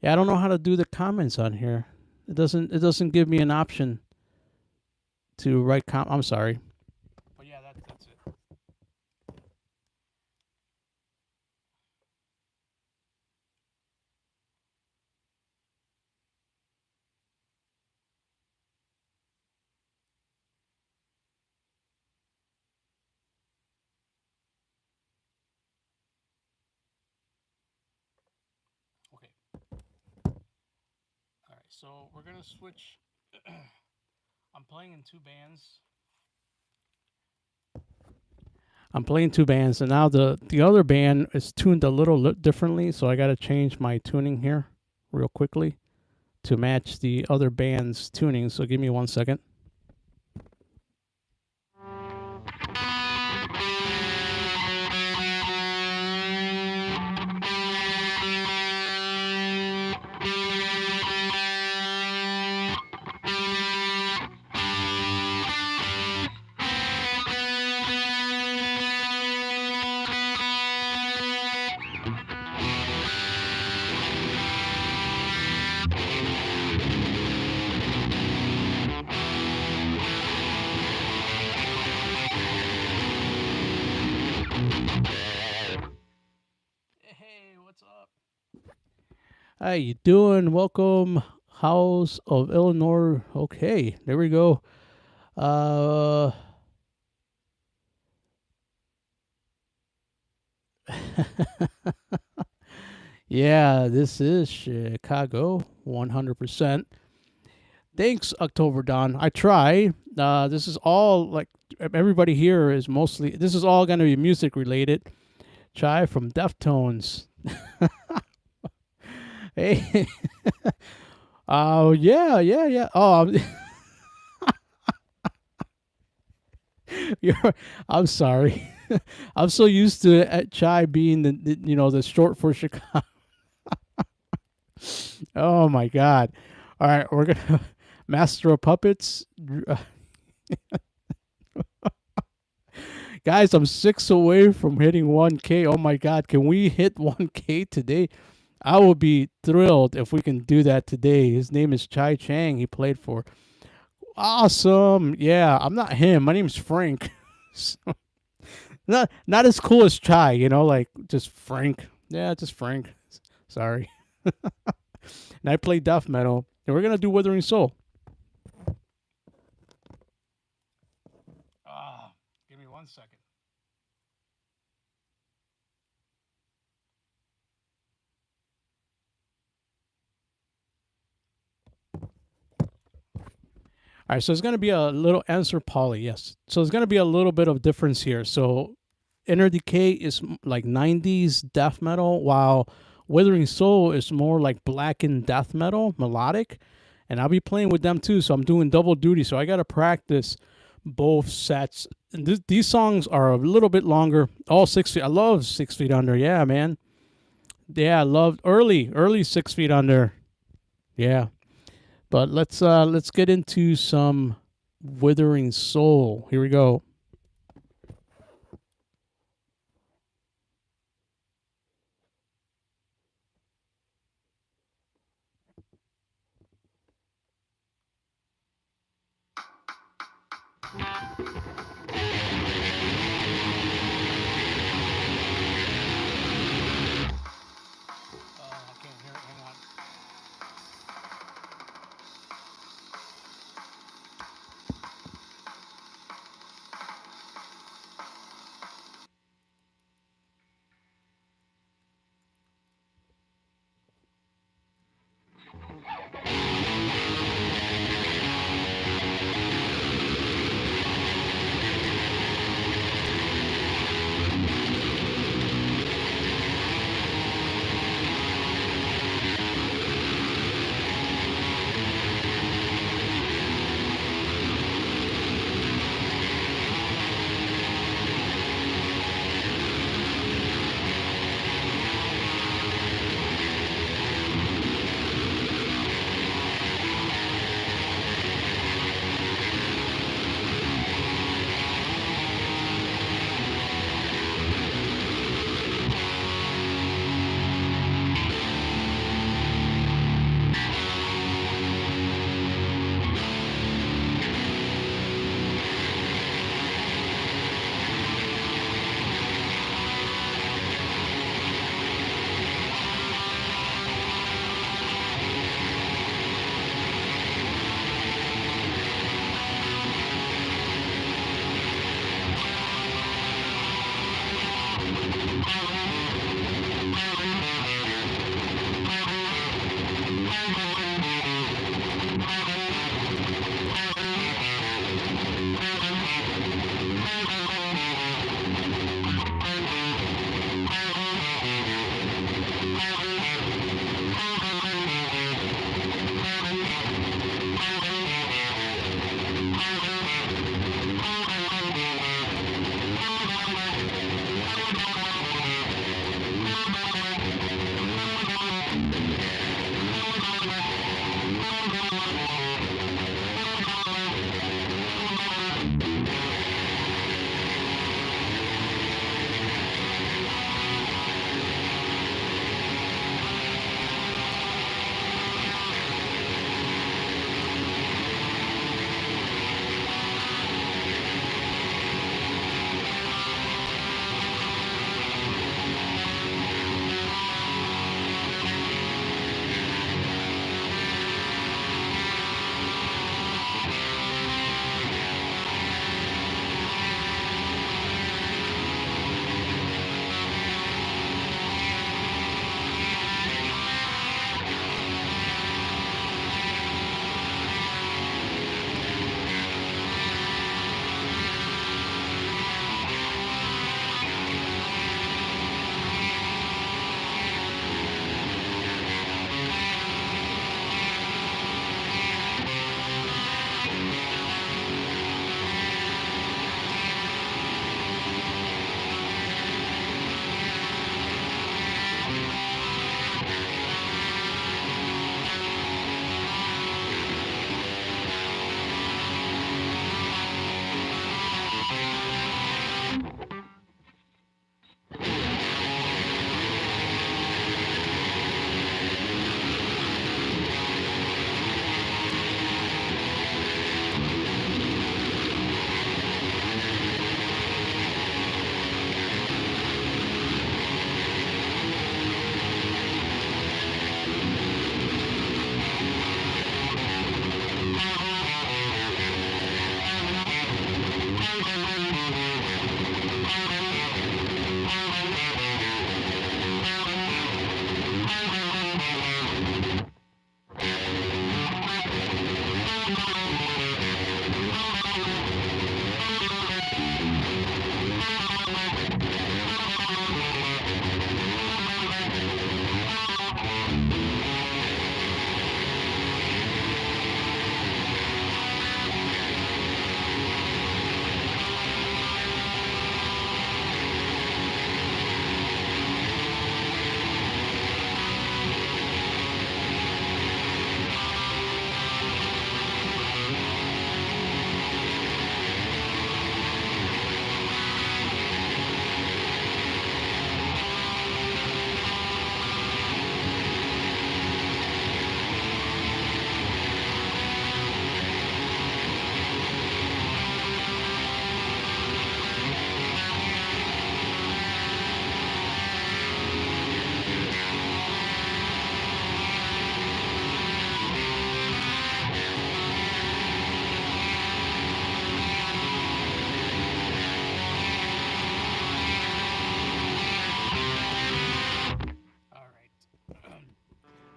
Yeah, I don't know how to do the comments on here. It doesn't give me an option to write I'm sorry. But yeah, that's it. Okay. All right, so we're going to switch. I'm playing in 2 bands. And now the other band is tuned a little differently, so I got to change my tuning here real quickly to match the other band's tuning. So give me 1 second. How you doing? Welcome, House of Illinois. Okay, there we go. Yeah, this is Chicago, 100%. Thanks, October Dawn. I try. This is all, like, everybody here is mostly, this is all going to be music related. Chai from Deftones. Hey. Oh, yeah. Oh, I'm sorry. I'm so used to Chai being the short for Chicago. Oh my God! All right, we're gonna Master of Puppets, guys. I'm 6 away from hitting 1K. Oh my God! Can we hit 1K today? I will be thrilled if we can do that today. His name is Chai Chang. He played for. Awesome. Yeah, I'm not him. My name's Frank. So, not as cool as Chai, like just Frank. Yeah, just Frank. Sorry. And I play death metal. And we're gonna do Withering Soul. Give me 1 second. All right, so it's going to be a little answer poly, yes. So it's going to be a little bit of difference here. So Inner Decay is like 90s death metal, while Withering Soul is more like blackened death metal, melodic. And I'll be playing with them too, so I'm doing double duty. So I got to practice both sets. And these songs are a little bit longer. All 6 feet. I love 6 feet under. Yeah, man. Yeah, I love early 6 feet under. Yeah. But let's get into some Withering Soul. Here we go. I can't hear it. Hang on.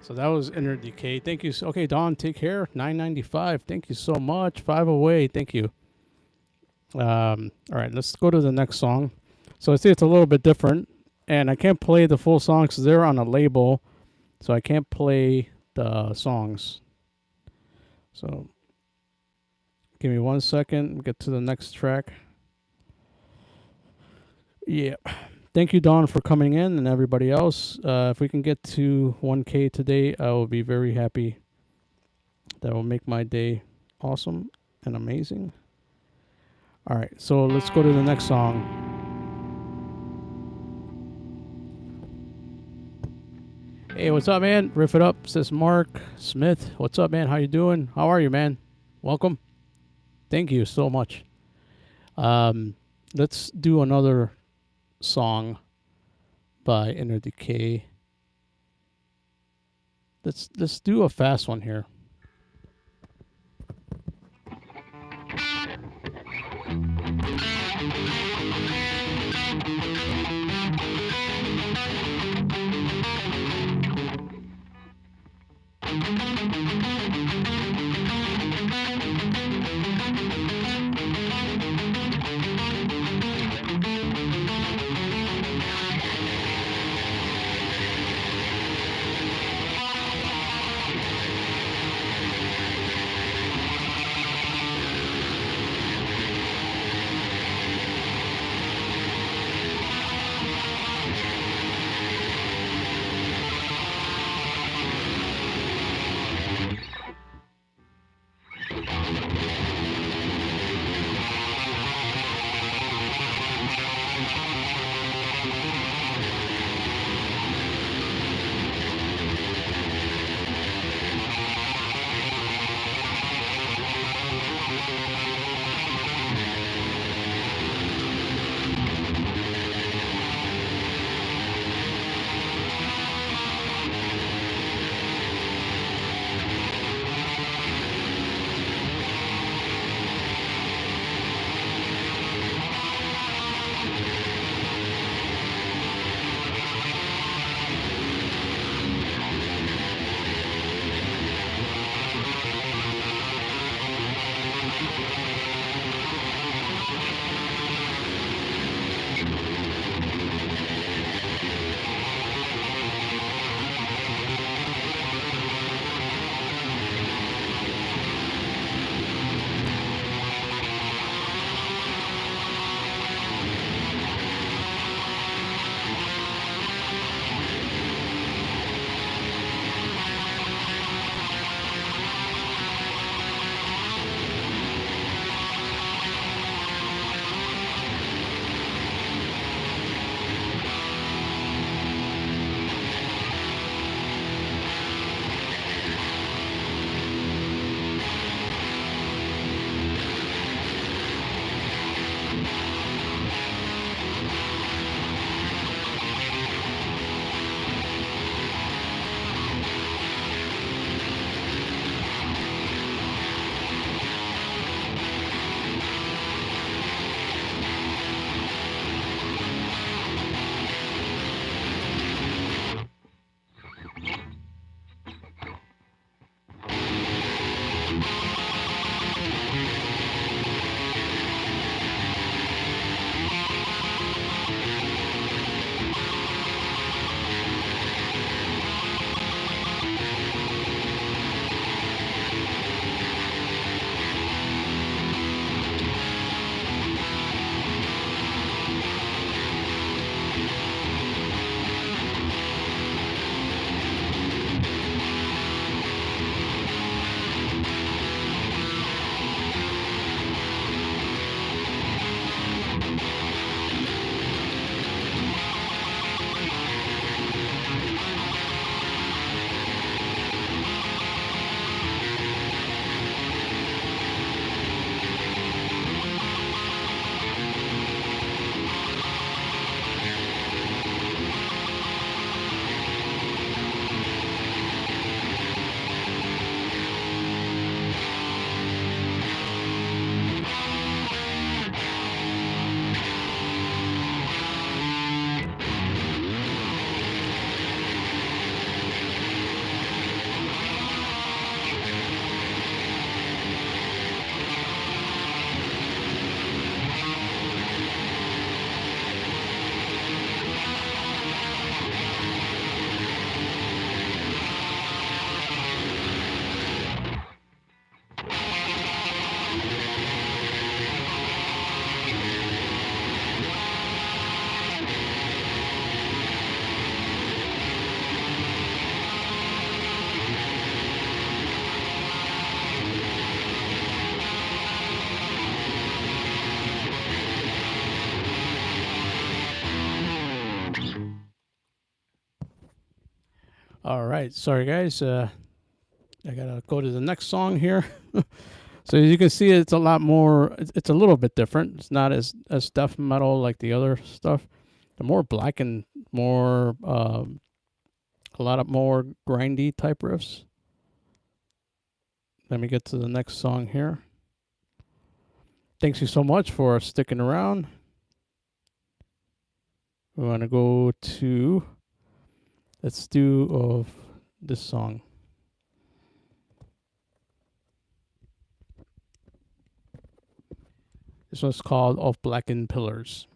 So that was Inner Decay. Thank you. Okay, Dawn, take care. 9.95. Thank you so much. 5 away. Thank you. All right, let's go to the next song. So I see it's a little bit different, and I can't play the full songs because they're on a label, so I can't play the songs. So give me 1 second. Get to the next track. Yeah. Thank you, Dawn, for coming in, and everybody else. If we can get to 1K today, I will be very happy. That will make my day awesome and amazing. All right, so let's go to the next song. Hey, what's up, man? Riff it up, says Mark Smith. What's up, man? How you doing? How are you, man? Welcome. Thank you so much. Let's do another song by Inner Decay. Let's do a fast one here. All right, sorry guys. I gotta go to the next song here. So as you can see, it's a lot more. It's a little bit different. It's not as death metal like the other stuff. The more black and more a lot of more grindy type riffs. Let me get to the next song here. Thanks you so much for sticking around. We want to go to, let's do of this song. This one's called Of Blackened Pillars.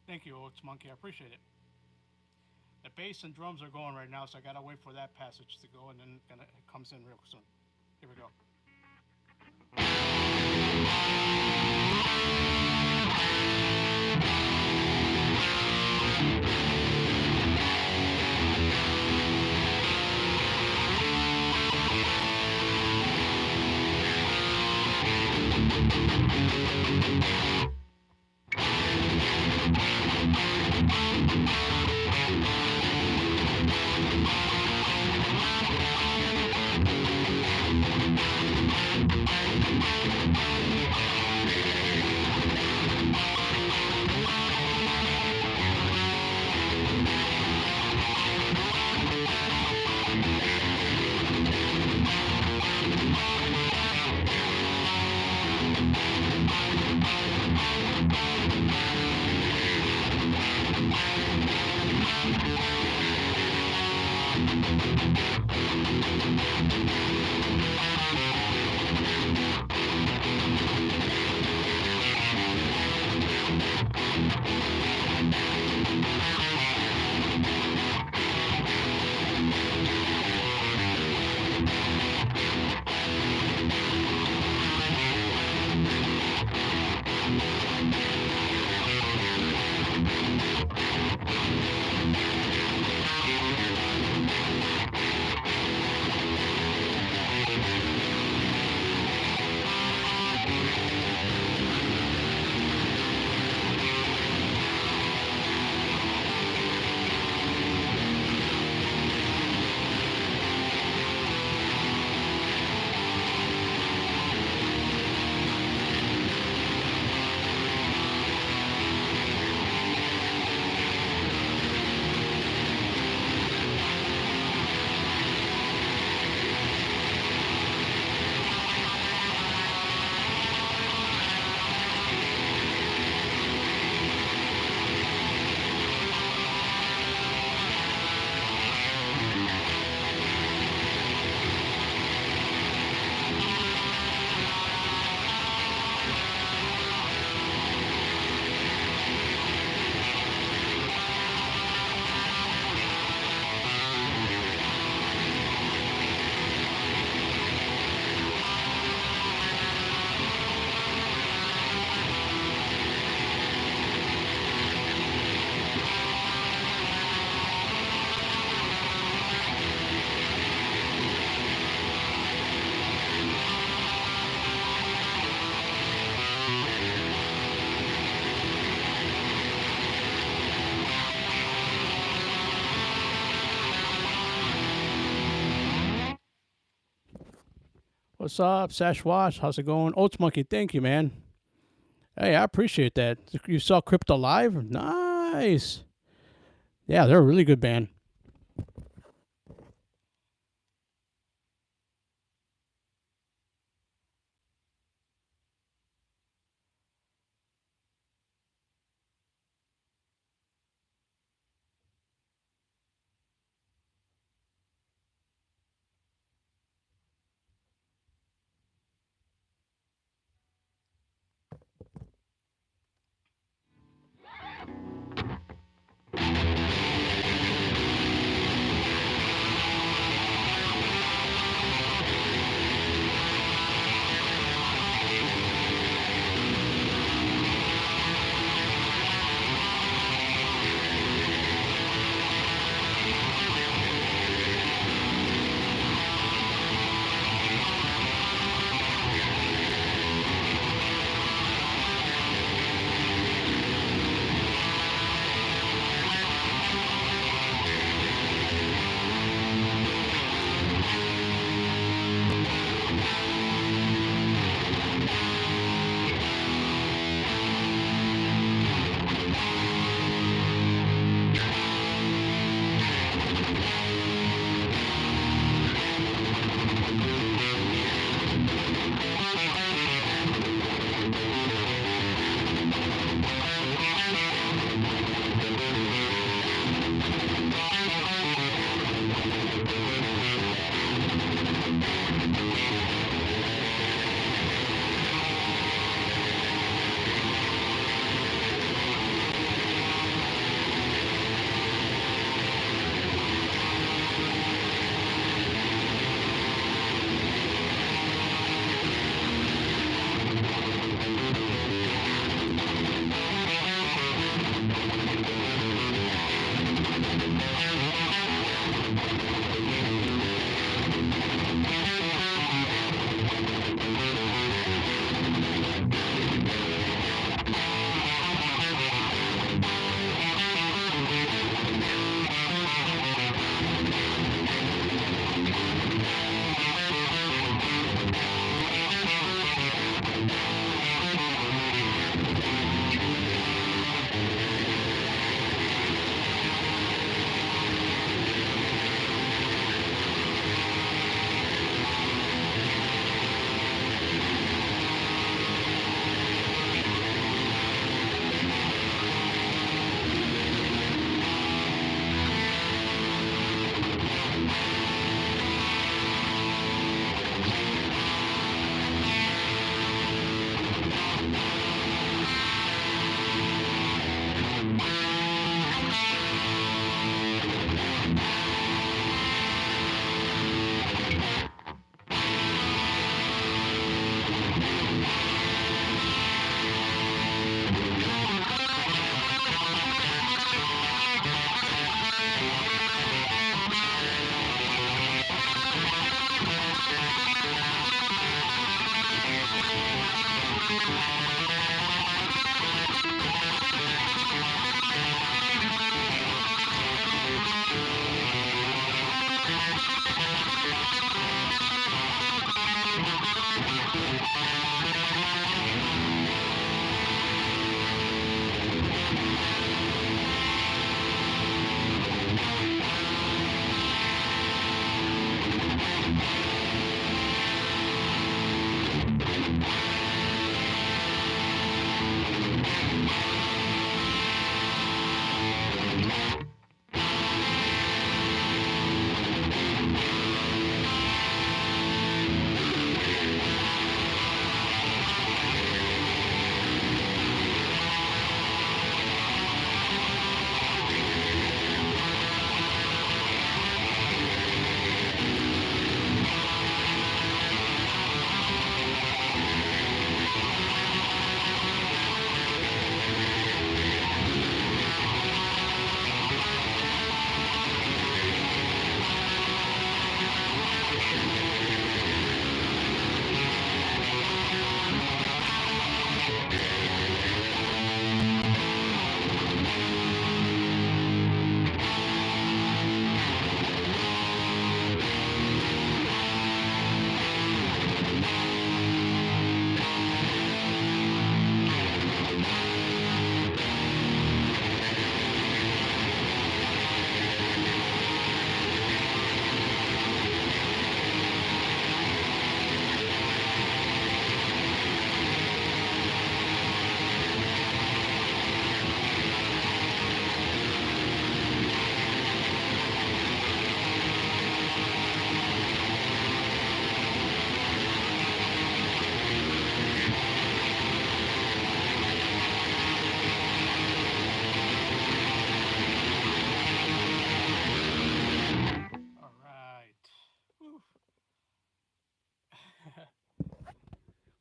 Thank you, Oats Monkey. I appreciate it. The bass and drums are going right now, so I gotta wait for that passage to go, and then it comes in real soon. Here we go. What's up, Sash Wash? How's it going? Oats Monkey, thank you, man. Hey, I appreciate that. You saw Crypto live? Nice. Yeah, they're a really good band.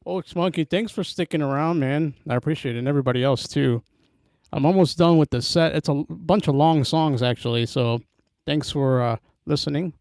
Oaks Monkey, thanks for sticking around, man. I appreciate it, and everybody else too. I'm almost done with the set. It's a bunch of long songs actually, so thanks for listening.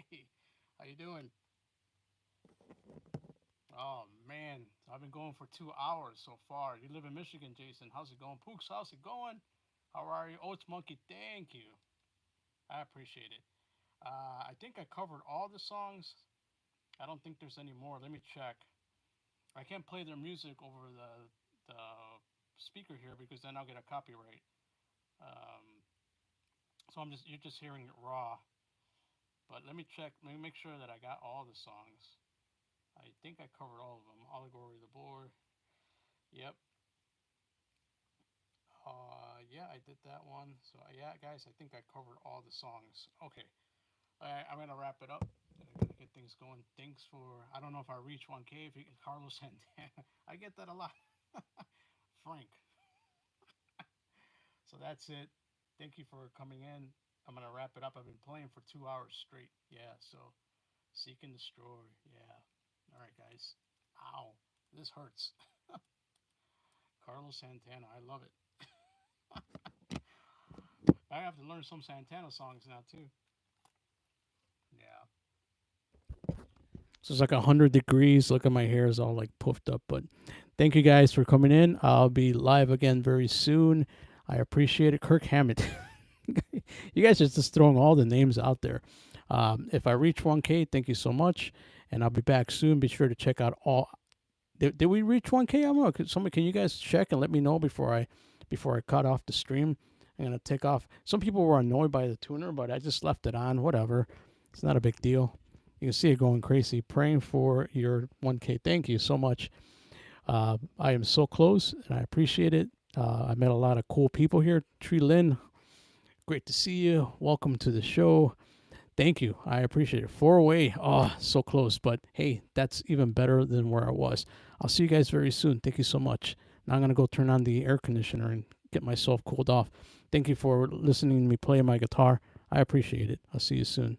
Hey, how you doing? Oh man, I've been going for 2 hours so far. You live in Michigan, Jason. How's it going? Pooks, how's it going? How are you? Oats Monkey, thank you. I appreciate it. I think I covered all the songs. I don't think there's any more. Let me check. I can't play their music over the speaker here because then I'll get a copyright. Um, so you're just hearing it raw. But let me check. Let me make sure that I got all the songs. I think I covered all of them. Allegory of the Boar. Yep. Yeah, I did that one. So yeah, guys, I think I covered all the songs. Okay. All right, I'm gonna wrap it up. I gotta get things going. Thanks for. I don't know if I reach 1K. If you, Carlos Santana, I get that a lot. Frank. So that's it. Thank you for coming in. I'm gonna wrap it up. I've been playing for 2 hours straight. Yeah. So seek and destroy. Yeah. All right, guys. Ow. This hurts. Carlos Santana. I love it. I have to learn some Santana songs now too. Yeah. So it's like 100 degrees. Look at my hair is all like puffed up. But thank you guys for coming in. I'll be live again very soon. I appreciate it. Kirk Hammett. You guys are just throwing all the names out there. If I reach 1K, thank you so much. And I'll be back soon. Be sure to check out all. Did we reach 1K? I don't know. Somebody, can you guys check and let me know before I cut off the stream? I'm gonna take off. Some people were annoyed by the tuner, but I just left it on. Whatever. It's not a big deal. You can see it going crazy. Praying for your 1K. Thank you so much. I am so close, and I appreciate it. I met a lot of cool people here. Tree Lynn, great to see you. Welcome to the show. Thank you. I appreciate it. 4 away. Oh, so close. But hey, that's even better than where I was. I'll see you guys very soon. Thank you so much. Now I'm going to go turn on the air conditioner and get myself cooled off. Thank you for listening to me play my guitar. I appreciate it. I'll see you soon.